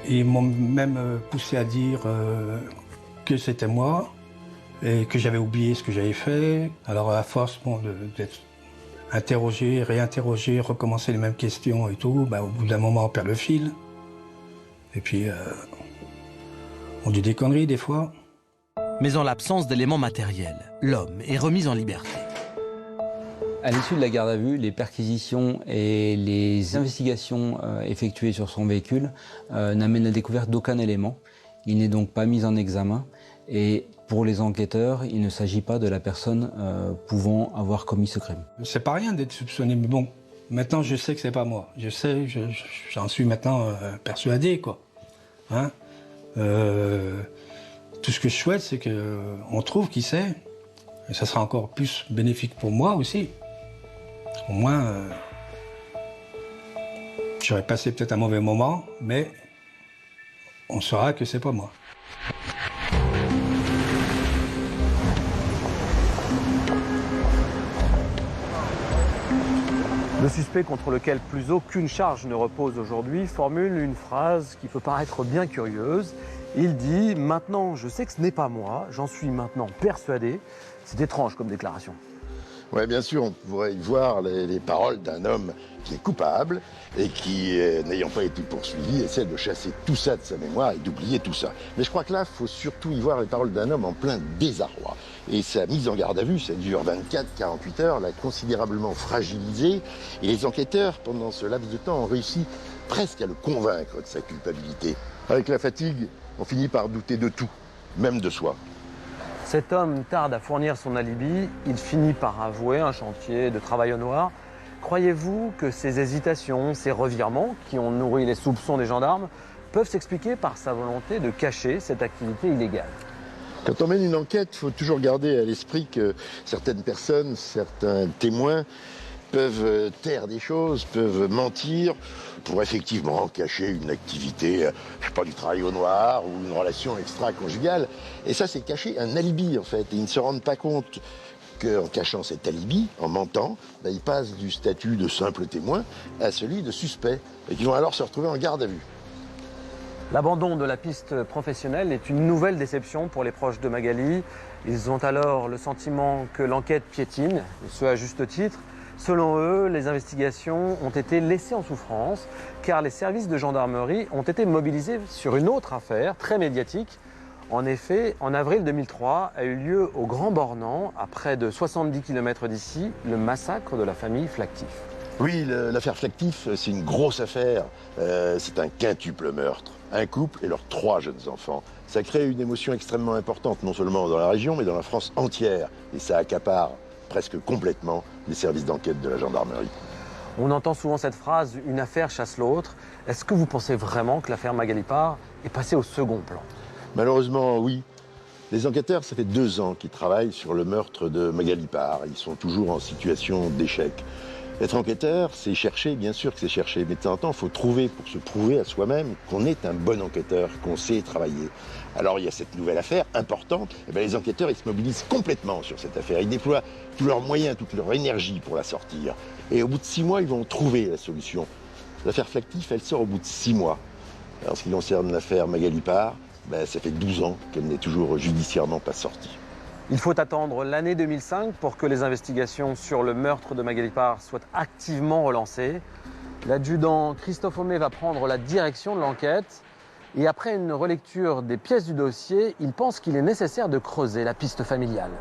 Ils m'ont même poussé à dire que c'était moi et que j'avais oublié ce que j'avais fait. Alors à force d'être interrogé, réinterrogé, recommencer les mêmes questions et tout, au bout d'un moment on perd le fil. Et puis on dit des conneries des fois. Mais en l'absence d'éléments matériels, l'homme est remis en liberté. À l'issue de la garde à vue, les perquisitions et les investigations effectuées sur son véhicule n'amènent la découverte d'aucun élément. Il n'est donc pas mis en examen et pour les enquêteurs, il ne s'agit pas de la personne pouvant avoir commis ce crime. C'est pas rien d'être soupçonné, mais bon, maintenant je sais que c'est pas moi. Je sais, j'en suis maintenant persuadé, quoi. Hein? Tout ce que je souhaite, c'est qu'on trouve qui c'est. Et ça sera encore plus bénéfique pour moi aussi. Au moins, j'aurais passé peut-être un mauvais moment, mais on saura que c'est pas moi. Le suspect contre lequel plus aucune charge ne repose aujourd'hui formule une phrase qui peut paraître bien curieuse. Il dit « Maintenant, je sais que ce n'est pas moi, j'en suis maintenant persuadé ». C'est étrange comme déclaration. Oui, bien sûr, on pourrait y voir les paroles d'un homme qui est coupable et qui, n'ayant pas été poursuivi, essaie de chasser tout ça de sa mémoire et d'oublier tout ça. Mais je crois que là, il faut surtout y voir les paroles d'un homme en plein désarroi. Et sa mise en garde à vue, ça dure 24-48 heures, l'a considérablement fragilisé. Et les enquêteurs, pendant ce laps de temps, ont réussi presque à le convaincre de sa culpabilité. Avec la fatigue, on finit par douter de tout, même de soi. Cet homme tarde à fournir son alibi, il finit par avouer un chantier de travail au noir. Croyez-vous que ces hésitations, ces revirements qui ont nourri les soupçons des gendarmes peuvent s'expliquer par sa volonté de cacher cette activité illégale? Quand on mène une enquête, il faut toujours garder à l'esprit que certaines personnes, certains témoins peuvent taire des choses, peuvent mentir pour effectivement cacher une activité, je sais pas, du travail au noir ou une relation extra-conjugale. Et ça, c'est cacher un alibi, en fait. Et ils ne se rendent pas compte qu'en cachant cet alibi, en mentant, ils passent du statut de simple témoin à celui de suspect. Et qu'ils vont alors se retrouver en garde à vue. L'abandon de la piste professionnelle est une nouvelle déception pour les proches de Magali. Ils ont alors le sentiment que l'enquête piétine, et ce à juste titre. Selon eux, les investigations ont été laissées en souffrance car les services de gendarmerie ont été mobilisés sur une autre affaire très médiatique. En effet, en avril 2003 a eu lieu au Grand Bornand, à près de 70 km d'ici, le massacre de la famille Flactif. Oui, l'affaire Flactif, c'est une grosse affaire. C'est un quintuple meurtre. Un couple et leurs 3 jeunes enfants. Ça crée une émotion extrêmement importante, non seulement dans la région, mais dans la France entière. Et ça accapare presque complètement les services d'enquête de la gendarmerie. On entend souvent cette phrase « une affaire chasse l'autre ». Est-ce que vous pensez vraiment que l'affaire Magali Parr est passée au second plan? Malheureusement, oui. Les enquêteurs, ça fait 2 ans qu'ils travaillent sur le meurtre de Magali Parr. Ils sont toujours en situation d'échec. Être enquêteur, c'est chercher, bien sûr que c'est chercher, mais de temps en temps, il faut trouver pour se prouver à soi-même qu'on est un bon enquêteur, qu'on sait travailler. Alors il y a cette nouvelle affaire importante, et bien, les enquêteurs ils se mobilisent complètement sur cette affaire. Ils déploient tous leurs moyens, toute leur énergie pour la sortir. Et au bout de 6 mois, ils vont trouver la solution. L'affaire Flactif, elle sort au bout de 6 mois. En ce qui concerne l'affaire Magali Parr, ben, ça fait 12 ans qu'elle n'est toujours judiciairement pas sortie. Il faut attendre l'année 2005 pour que les investigations sur le meurtre de Magali Parr soient activement relancées. L'adjudant Christophe Homé va prendre la direction de l'enquête et après une relecture des pièces du dossier, il pense qu'il est nécessaire de creuser la piste familiale.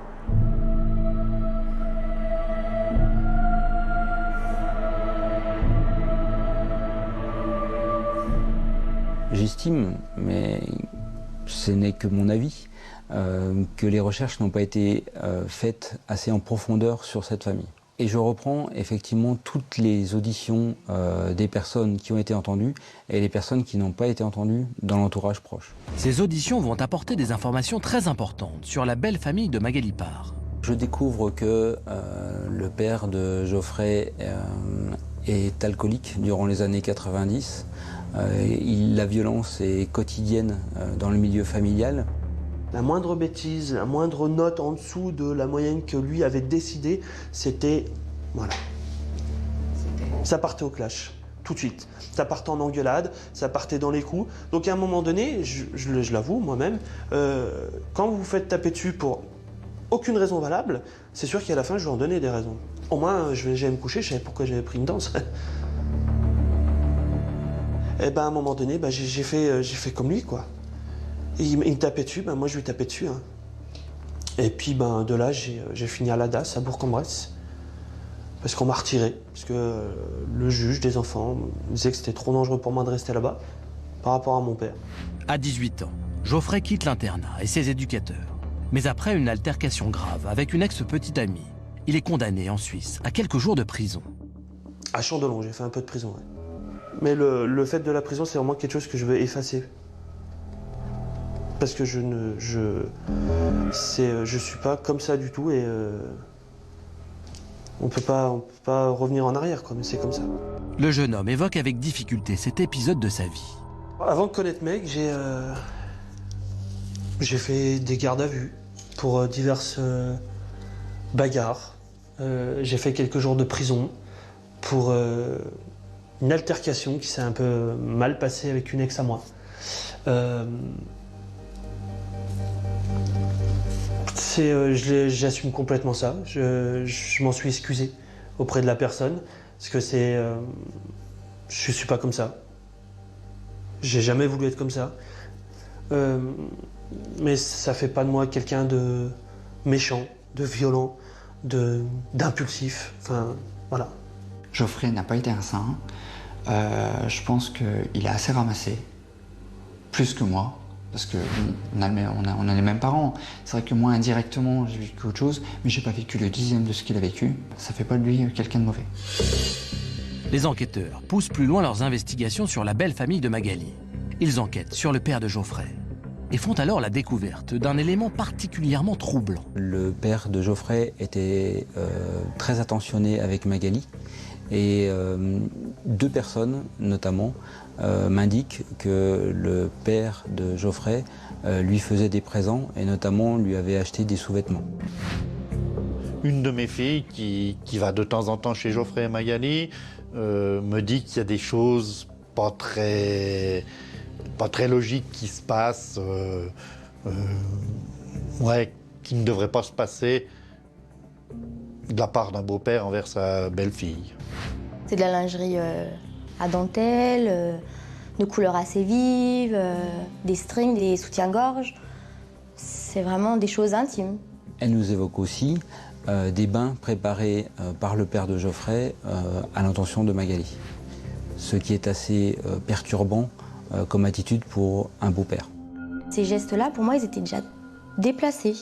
J'estime, mais ce n'est que mon avis, que les recherches n'ont pas été faites assez en profondeur sur cette famille. Et je reprends effectivement toutes les auditions des personnes qui ont été entendues et les personnes qui n'ont pas été entendues dans l'entourage proche. Ces auditions vont apporter des informations très importantes sur la belle famille de Magali Parr. Je découvre que le père de Geoffrey est alcoolique durant les années 90. La violence est quotidienne dans le milieu familial. La moindre bêtise, la moindre note en dessous de la moyenne que lui avait décidé, c'était... Voilà. Ça partait au clash, tout de suite. Ça partait en engueulade, ça partait dans les coups. Donc à un moment donné, je l'avoue moi-même, quand vous vous faites taper dessus pour aucune raison valable, c'est sûr qu'à la fin, je vais en donner des raisons. Au moins, j'allais me coucher, je savais pourquoi j'avais pris une danse. Et ben à un moment donné, j'ai fait comme lui, quoi. Et il me tapait dessus, moi je lui tapais dessus. Hein. Et puis de là, j'ai fini à la DAS, à Bourg-en-Bresse. Parce qu'on m'a retiré, parce que le juge des enfants me disait que c'était trop dangereux pour moi de rester là-bas, par rapport à mon père. À 18 ans, Geoffrey quitte l'internat et ses éducateurs. Mais après une altercation grave avec une ex-petite amie, il est condamné en Suisse à quelques jours de prison. À Chandelon, j'ai fait un peu de prison, ouais. Mais le fait de la prison, c'est vraiment quelque chose que je veux effacer. Parce que je suis pas comme ça du tout et on peut pas revenir en arrière, quoi, mais c'est comme ça. Le jeune homme évoque avec difficulté cet épisode de sa vie. Avant de connaître Meg, j'ai fait des gardes à vue pour diverses bagarres. J'ai fait quelques jours de prison pour une altercation qui s'est un peu mal passée avec une ex à moi. J'assume complètement ça. Je m'en suis excusé auprès de la personne parce que je suis pas comme ça. J'ai jamais voulu être comme ça. Mais ça fait pas de moi quelqu'un de méchant, de violent, d'impulsif. Enfin, voilà. Geoffrey n'a pas été un saint. Je pense qu'il a assez ramassé, plus que moi. Parce qu'on a les mêmes parents. C'est vrai que moi, indirectement, j'ai vécu autre chose, mais j'ai pas vécu le 10e de ce qu'il a vécu. Ça fait pas de lui quelqu'un de mauvais. Les enquêteurs poussent plus loin leurs investigations sur la belle famille de Magali. Ils enquêtent sur le père de Geoffrey et font alors la découverte d'un élément particulièrement troublant. Le père de Geoffrey était très attentionné avec Magali et 2 personnes, notamment, m'indique que le père de Geoffrey lui faisait des présents et notamment lui avait acheté des sous-vêtements. Une de mes filles qui va de temps en temps chez Geoffrey et Magali me dit qu'il y a des choses pas très logiques qui se passent, qui ne devraient pas se passer de la part d'un beau-père envers sa belle-fille. C'est de la lingerie à dentelle, de couleurs assez vives, des strings, des soutiens-gorge. C'est vraiment des choses intimes. Elle nous évoque aussi des bains préparés par le père de Geoffrey à l'intention de Magali. Ce qui est assez perturbant comme attitude pour un beau-père. Ces gestes-là, pour moi, ils étaient déjà déplacés.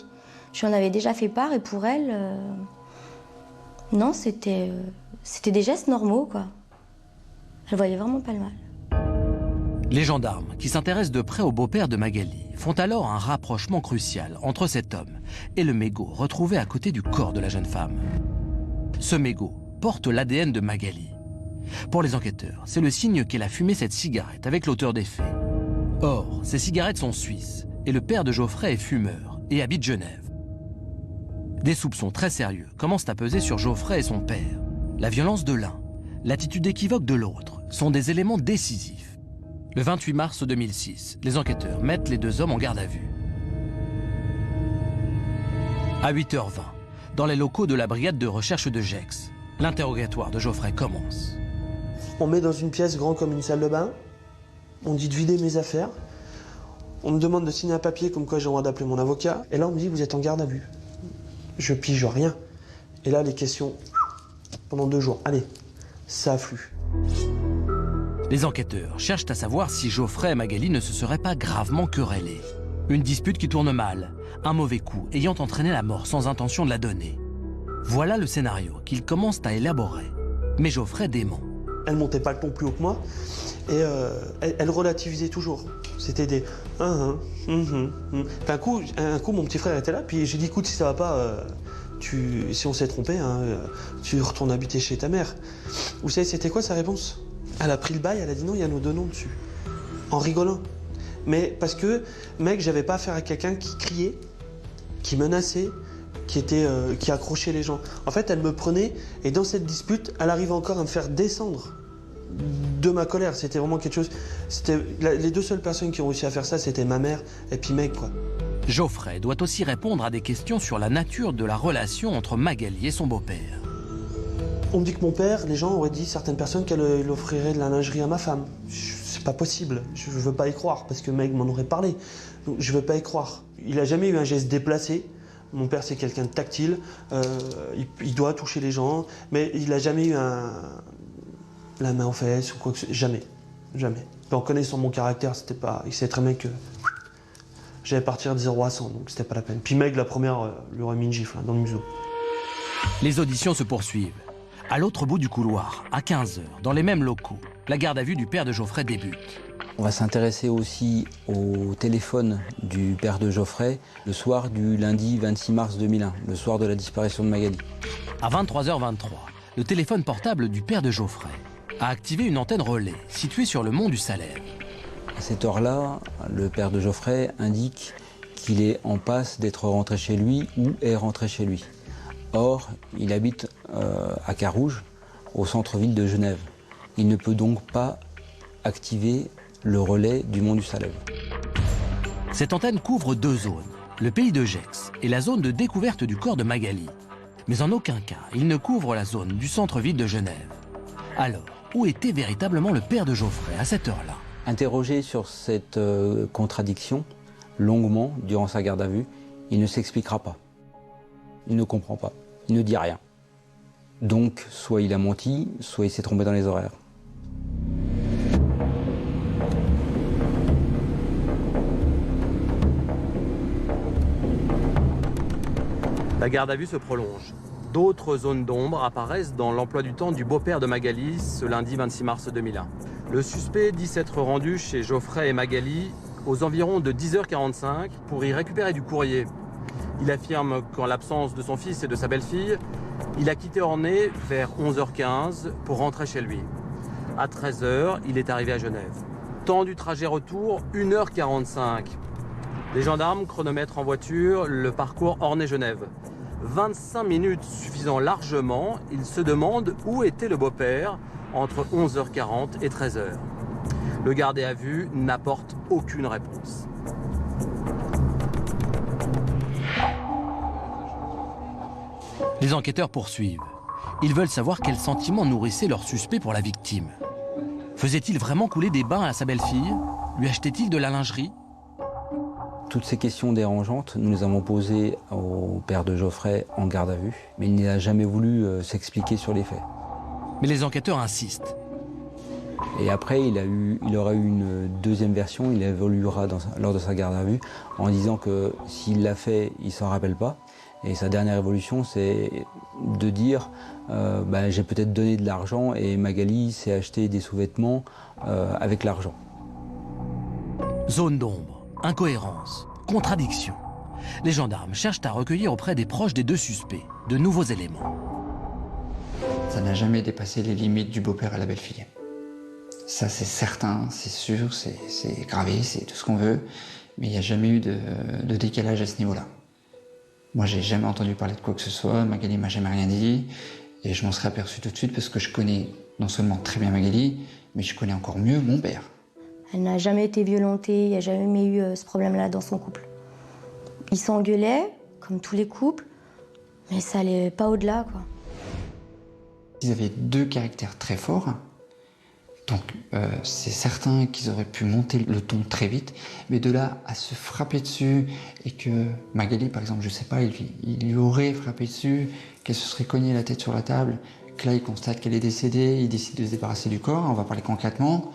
Je lui en avais déjà fait part et pour elle, non, c'était des gestes normaux, quoi. Elle voyait vraiment pas le mal. Les gendarmes, qui s'intéressent de près au beau-père de Magali, font alors un rapprochement crucial entre cet homme et le mégot retrouvé à côté du corps de la jeune femme. Ce mégot porte l'ADN de Magali. Pour les enquêteurs, c'est le signe qu'elle a fumé cette cigarette avec l'auteur des faits. Or, ces cigarettes sont suisses et le père de Geoffrey est fumeur et habite Genève. Des soupçons très sérieux commencent à peser sur Geoffrey et son père. La violence de l'un, l'attitude équivoque de l'autre sont des éléments décisifs. Le 28 mars 2006, les enquêteurs mettent les deux hommes en garde à vue. À 8h20, dans les locaux de la brigade de recherche de Gex, l'interrogatoire de Geoffrey commence. On met dans une pièce grande comme une salle de bain. On dit de vider mes affaires. On me demande de signer un papier comme quoi j'ai le droit d'appeler mon avocat. Et là, on me dit, vous êtes en garde à vue. Je pige rien. Et là, les questions, pendant 2 jours. Allez, ça afflue. Les enquêteurs cherchent à savoir si Geoffrey et Magali ne se seraient pas gravement querellés. Une dispute qui tourne mal, un mauvais coup ayant entraîné la mort sans intention de la donner. Voilà le scénario qu'ils commencent à élaborer. Mais Geoffrey dément. Elle montait pas le ton plus haut que moi et elle relativisait toujours. C'était des Un coup, mon petit frère était là, puis j'ai dit écoute, si ça va pas, si on s'est trompé, tu retournes habiter chez ta mère. Vous savez, c'était quoi sa réponse? Elle a pris le bail, elle a dit non, il y a nos 2 noms dessus. En rigolant. Mais parce que, mec, j'avais pas affaire à quelqu'un qui criait, qui menaçait, qui accrochait les gens. En fait, elle me prenait, et dans cette dispute, elle arrivait encore à me faire descendre de ma colère. C'était vraiment quelque chose... Les 2 seules personnes qui ont réussi à faire ça, c'était ma mère et puis mec, quoi. Geoffrey doit aussi répondre à des questions sur la nature de la relation entre Magali et son beau-père. On me dit que mon père, les gens auraient dit, certaines personnes, qu'elle offrirait de la lingerie à ma femme. C'est pas possible, je veux pas y croire, parce que Meg m'en aurait parlé. Donc je veux pas y croire. Il a jamais eu un geste déplacé. Mon père, c'est quelqu'un de tactile, il doit toucher les gens, mais il a jamais eu la main aux fesses ou quoi que ce soit. Jamais. Jamais. En connaissant mon caractère, c'était pas... Il savait très bien que j'allais partir de 0 à 100, donc c'était pas la peine. Puis Meg, la première, lui aurait mis une gifle dans le museau. Les auditions se poursuivent. À l'autre bout du couloir, à 15h, dans les mêmes locaux, la garde à vue du père de Geoffrey débute. On va s'intéresser aussi au téléphone du père de Geoffrey le soir du lundi 26 mars 2001, le soir de la disparition de Magali. À 23h23, le téléphone portable du père de Geoffrey a activé une antenne relais située sur le mont du Salève. À cette heure-là, le père de Geoffrey indique qu'il est en passe d'être rentré chez lui ou est rentré chez lui. Or, il habite à Carouge, au centre-ville de Genève. Il ne peut donc pas activer le relais du mont du Salève. Cette antenne couvre 2 zones, le pays de Gex et la zone de découverte du corps de Magali. Mais en aucun cas, il ne couvre la zone du centre-ville de Genève. Alors, où était véritablement le père de Geoffrey à cette heure-là? Interrogé sur cette contradiction, longuement, durant sa garde à vue, il ne s'expliquera pas. Il ne comprend pas. Il ne dit rien. Donc, soit il a menti, soit il s'est trompé dans les horaires. La garde à vue se prolonge. D'autres zones d'ombre apparaissent dans l'emploi du temps du beau-père de Magali ce lundi 26 mars 2001. Le suspect dit s'être rendu chez Geoffrey et Magali aux environs de 10h45 pour y récupérer du courrier. Il affirme qu'en l'absence de son fils et de sa belle-fille, il a quitté Ornay vers 11h15 pour rentrer chez lui. À 13h, il est arrivé à Genève. Temps du trajet retour, 1h45. Les gendarmes chronomètrent en voiture le parcours Ornay-Genève. 25 minutes suffisant largement, il se demande où était le beau-père entre 11h40 et 13h. Le gardé à vue n'apporte aucune réponse. Les enquêteurs poursuivent. Ils veulent savoir quel sentiment nourrissait leur suspect pour la victime. Faisait-il vraiment couler des bains à sa belle-fille? Lui achetait-il de la lingerie? Toutes ces questions dérangeantes, nous les avons posées au père de Geoffrey en garde à vue, mais il n'a jamais voulu s'expliquer sur les faits. Mais les enquêteurs insistent. Et après, il aura eu une deuxième version, il évoluera lors de sa garde à vue, en disant que s'il l'a fait, il ne s'en rappelle pas. Et sa dernière évolution, c'est de dire j'ai peut-être donné de l'argent et Magali s'est acheté des sous-vêtements avec l'argent. Zone d'ombre. incohérence, contradiction. Les gendarmes cherchent à recueillir auprès des proches des deux suspects de nouveaux éléments. Ça n'a jamais dépassé les limites du beau-père et la belle-fille. Ça, c'est certain, c'est sûr, c'est gravé, c'est tout ce qu'on veut, mais il n'y a jamais eu de décalage à ce niveau-là. Moi, j'ai jamais entendu parler de quoi que ce soit, Magali m'a jamais rien dit, et je m'en serais aperçu tout de suite parce que je connais non seulement très bien Magali, mais je connais encore mieux mon père. Elle n'a jamais été violentée, il n'y a jamais eu ce problème-là dans son couple. Ils s'engueulaient, comme tous les couples, mais ça allait pas au-delà, quoi. Ils avaient deux caractères très forts, donc c'est certain qu'ils auraient pu monter le ton très vite, mais de là à se frapper dessus, et que Magali, par exemple, je sais pas, il lui aurait frappé dessus, qu'elle se serait cognée la tête sur la table, que là il constate qu'elle est décédée, il décide de se débarrasser du corps, on va parler concrètement,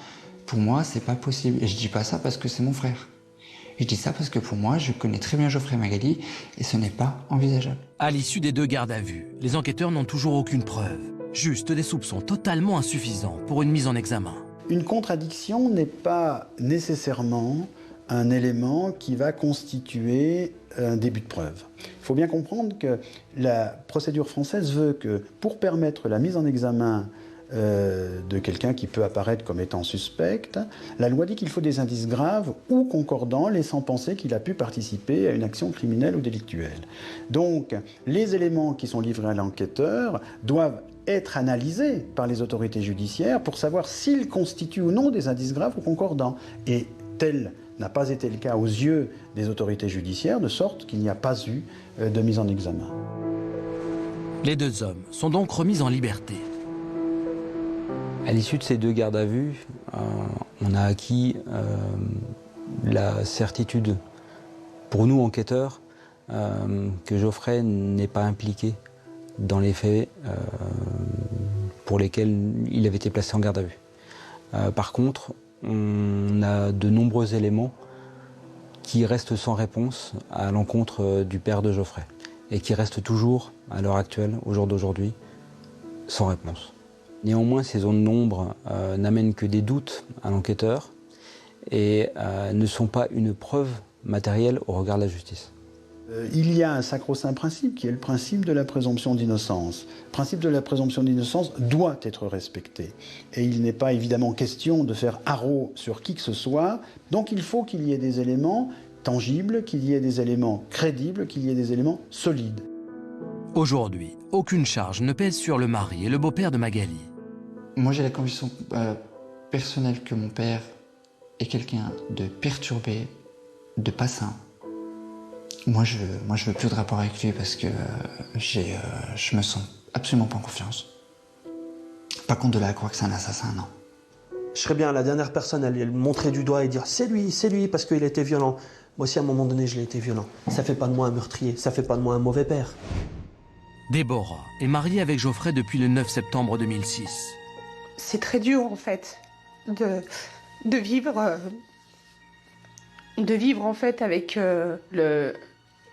pour moi c'est pas possible. Et je dis pas ça parce que c'est mon frère. Je dis ça parce que pour moi, je connais très bien Geoffrey et Magali, et ce n'est pas envisageable. À l'issue des 2 gardes à vue, les enquêteurs n'ont toujours aucune preuve. Juste des soupçons totalement insuffisants pour une mise en examen. Une contradiction n'est pas nécessairement un élément qui va constituer un début de preuve. Il faut bien comprendre que la procédure française veut que, pour permettre la mise en examen de quelqu'un qui peut apparaître comme étant suspect, la loi dit qu'il faut des indices graves ou concordants laissant penser qu'il a pu participer à une action criminelle ou délictuelle. Donc, les éléments qui sont livrés à l'enquêteur doivent être analysés par les autorités judiciaires pour savoir s'ils constituent ou non des indices graves ou concordants. Et tel n'a pas été le cas aux yeux des autorités judiciaires, de sorte qu'il n'y a pas eu de mise en examen. Les 2 hommes sont donc remis en liberté. À l'issue de ces 2 gardes à vue, on a acquis la certitude, pour nous enquêteurs, que Geoffrey n'est pas impliqué dans les faits pour lesquels il avait été placé en garde à vue. Par contre, on a de nombreux éléments qui restent sans réponse à l'encontre du père de Geoffrey et qui restent toujours, à l'heure actuelle, au jour d'aujourd'hui, sans réponse. Néanmoins, ces zones d'ombre n'amènent que des doutes à l'enquêteur et ne sont pas une preuve matérielle au regard de la justice. Il y a un sacro-saint principe qui est le principe de la présomption d'innocence. Le principe de la présomption d'innocence doit être respecté. Et il n'est pas évidemment question de faire haro sur qui que ce soit. Donc il faut qu'il y ait des éléments tangibles, qu'il y ait des éléments crédibles, qu'il y ait des éléments solides. Aujourd'hui, aucune charge ne pèse sur le mari et le beau-père de Magali. Moi, j'ai la conviction personnelle que mon père est quelqu'un de perturbé, de pas sain. Moi, je veux plus de rapport avec lui parce que je me sens absolument pas en confiance. Par contre, de là à croire que c'est un assassin, non. Je serais bien la dernière personne à lui montrer du doigt et dire c'est lui, parce qu'il était violent. Moi aussi, à un moment donné, je l'ai été violent. Ça fait pas de moi un meurtrier, ça fait pas de moi un mauvais père. Déborah est mariée avec Geoffrey depuis le 9 septembre 2006. C'est très dur, en fait, de vivre en fait avec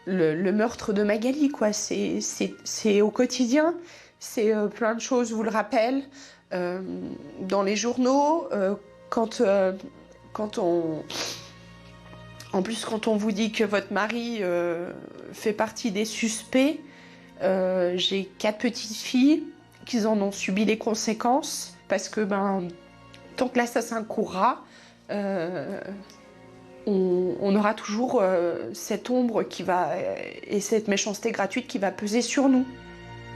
le meurtre de Magali, quoi. C'est au quotidien, c'est plein de choses vous le rappellent. Dans les journaux, quand on vous dit que votre mari fait partie des suspects, j'ai 4 petites filles qui en ont subi les conséquences parce que tant que l'assassin courra, on aura toujours cette ombre et cette méchanceté gratuite qui va peser sur nous.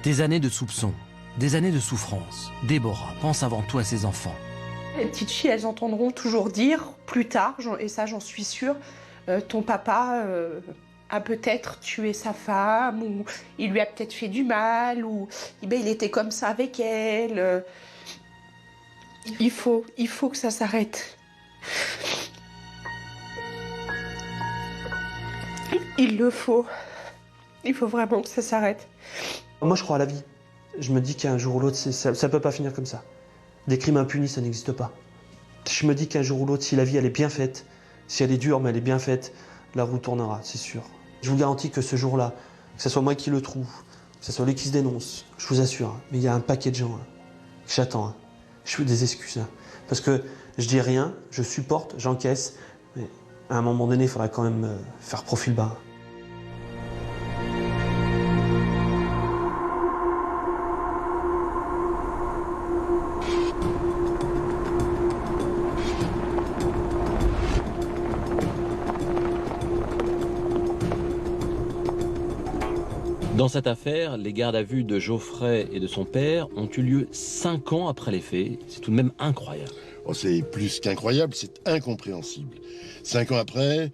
Des années de soupçons, des années de souffrance. Déborah pense avant tout à ses enfants. Les petites filles, elles entendront toujours dire, plus tard, et ça j'en suis sûre, ton papa a peut-être tué sa femme, ou il lui a peut-être fait du mal, ou il était comme ça avec elle. Il faut que ça s'arrête. Il le faut. Il faut vraiment que ça s'arrête. Moi, je crois à la vie. Je me dis qu'un jour ou l'autre, ça peut pas finir comme ça. Des crimes impunis, ça n'existe pas. Je me dis qu'un jour ou l'autre, si la vie elle est bien faite, si elle est dure mais elle est bien faite, la roue tournera, c'est sûr. Je vous garantis que ce jour-là, que ce soit moi qui le trouve, que ce soit lui qui se dénonce, je vous assure, mais il y a un paquet de gens que j'attends. Je fais des excuses. Parce que je dis rien, je supporte, j'encaisse, mais À un moment donné, il faudra quand même faire profil bas. Dans cette affaire, les gardes à vue de Geoffrey et de son père ont eu lieu 5 ans après les faits. C'est tout de même incroyable. Oh, c'est plus qu'incroyable, c'est incompréhensible. 5 ans après,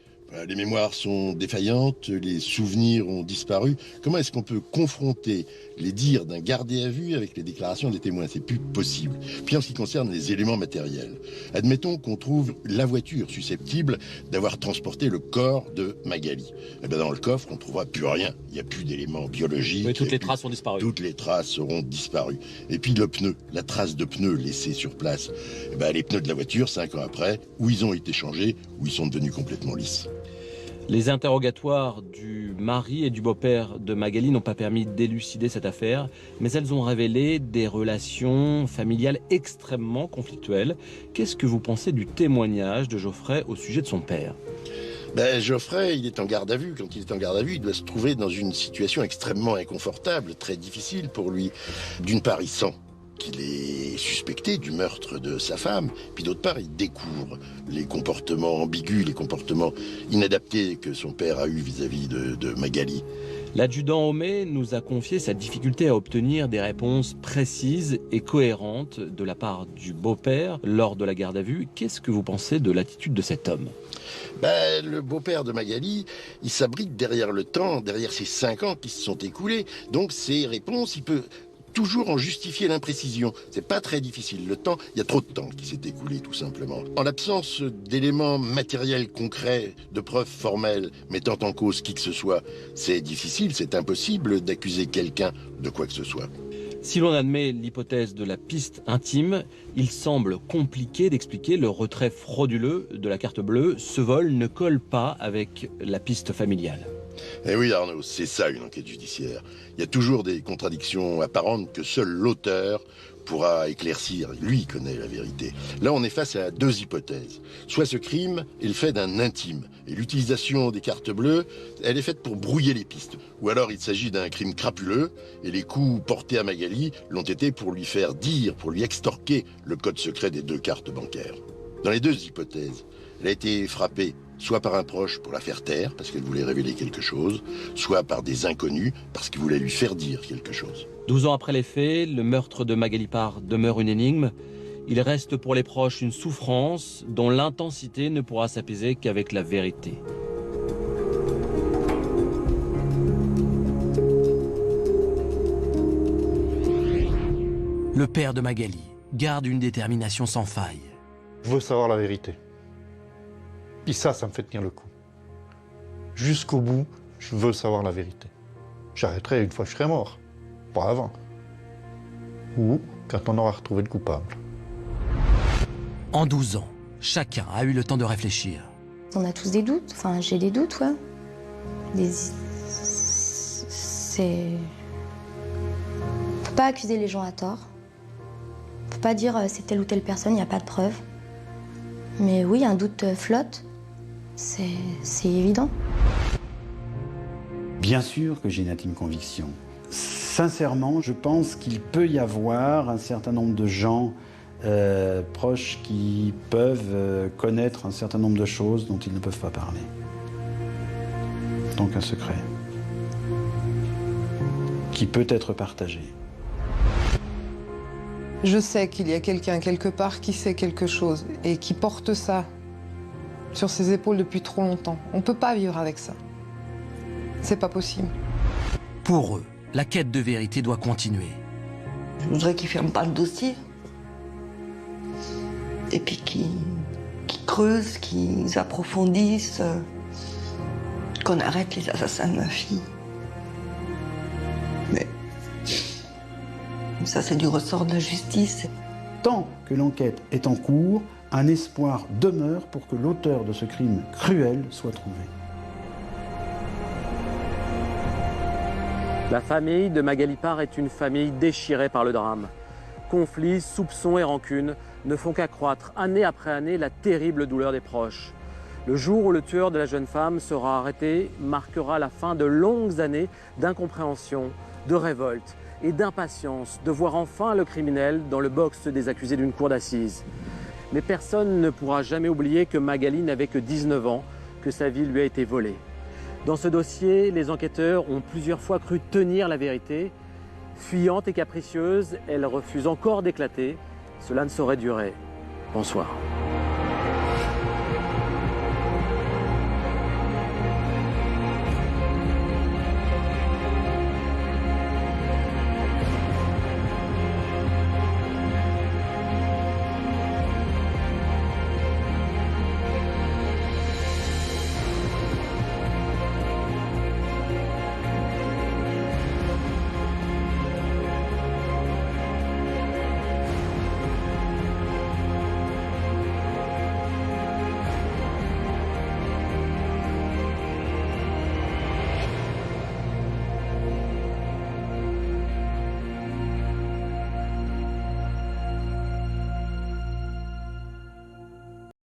les mémoires sont défaillantes, les souvenirs ont disparu. Comment est-ce qu'on peut confronter les dires d'un gardé à vue avec les déclarations des témoins? C'est plus possible. Puis en ce qui concerne les éléments matériels, admettons qu'on trouve la voiture susceptible d'avoir transporté le corps de Magali. Eh bien, dans le coffre, on ne trouvera plus rien. Il n'y a plus d'éléments biologiques. Oui, toutes les traces ont disparu. Toutes les traces auront disparu. Et puis le pneu, la trace de pneu laissée sur place. Eh bien, les pneus de la voiture, 5 ans après, où ils ont été changés, où ils sont devenus complètement lisses. Les interrogatoires du mari et du beau-père de Magali n'ont pas permis d'élucider cette affaire, mais elles ont révélé des relations familiales extrêmement conflictuelles. Qu'est-ce que vous pensez du témoignage de Geoffrey au sujet de son père? Geoffrey, il est en garde à vue. Quand il est en garde à vue, il doit se trouver dans une situation extrêmement inconfortable, très difficile pour lui. D'une part, il sent qu'il est suspecté du meurtre de sa femme, puis d'autre part, il découvre les comportements ambigus, les comportements inadaptés que son père a eu vis-à-vis de Magali. L'adjudant Homais nous a confié sa difficulté à obtenir des réponses précises et cohérentes de la part du beau-père lors de la garde à vue. Qu'est-ce que vous pensez de l'attitude de cet homme? Le beau-père de Magali, il s'abrite derrière le temps, derrière ces 5 ans qui se sont écoulés. Donc ses réponses, il peut toujours en justifier l'imprécision. C'est pas très difficile. Le temps, il y a trop de temps qui s'est écoulé, tout simplement. En l'absence d'éléments matériels concrets, de preuves formelles mettant en cause qui que ce soit, c'est difficile, c'est impossible d'accuser quelqu'un de quoi que ce soit. Si l'on admet l'hypothèse de la piste intime, il semble compliqué d'expliquer le retrait frauduleux de la carte bleue. Ce vol ne colle pas avec la piste familiale. Eh oui, Arnaud, c'est ça une enquête judiciaire. Il y a toujours des contradictions apparentes que seul l'auteur pourra éclaircir. Lui connaît la vérité. Là, on est face à 2 hypothèses. Soit ce crime est le fait d'un intime, et l'utilisation des cartes bleues, elle est faite pour brouiller les pistes. Ou alors il s'agit d'un crime crapuleux, et les coups portés à Magali l'ont été pour lui faire dire, pour lui extorquer le code secret des 2 cartes bancaires. Dans les 2 hypothèses, elle a été frappée soit par un proche pour la faire taire, parce qu'elle voulait révéler quelque chose, soit par des inconnus, parce qu'ils voulaient lui faire dire quelque chose. 12 ans après les faits, le meurtre de Magali Parr demeure une énigme. Il reste pour les proches une souffrance dont l'intensité ne pourra s'apaiser qu'avec la vérité. Le père de Magali garde une détermination sans faille. Je veux savoir la vérité. Et ça me fait tenir le coup. Jusqu'au bout, je veux savoir la vérité. J'arrêterai une fois que je serai mort, pas avant. Ou quand on aura retrouvé le coupable. En 12 ans, chacun a eu le temps de réfléchir. On a tous des doutes, enfin j'ai des doutes, ouais. On peut pas accuser les gens à tort. On peut pas dire c'est telle ou telle personne, il n'y a pas de preuve. Mais oui, un doute flotte. C'est évident. Bien sûr que j'ai une intime conviction. Sincèrement, je pense qu'il peut y avoir un certain nombre de gens proches qui peuvent connaître un certain nombre de choses dont ils ne peuvent pas parler. Donc un secret qui peut être partagé. Je sais qu'il y a quelqu'un quelque part qui sait quelque chose et qui porte ça sur ses épaules depuis trop longtemps. On ne peut pas vivre avec ça. C'est pas possible. Pour eux, la quête de vérité doit continuer. Je voudrais qu'ils ne ferment pas le dossier. Et puis qu'ils creusent, qu'ils approfondissent, qu'on arrête les assassins de ma fille. Mais ça, c'est du ressort de la justice. Tant que l'enquête est en cours, un espoir demeure pour que l'auteur de ce crime cruel soit trouvé. La famille de Magali Parr est une famille déchirée par le drame. Conflits, soupçons et rancunes ne font qu'accroître année après année la terrible douleur des proches. Le jour où le tueur de la jeune femme sera arrêté marquera la fin de longues années d'incompréhension, de révolte et d'impatience de voir enfin le criminel dans le box des accusés d'une cour d'assises. Mais personne ne pourra jamais oublier que Magali n'avait que 19 ans, que sa vie lui a été volée. Dans ce dossier, les enquêteurs ont plusieurs fois cru tenir la vérité. Fuyante et capricieuse, elle refuse encore d'éclater. Cela ne saurait durer. Bonsoir.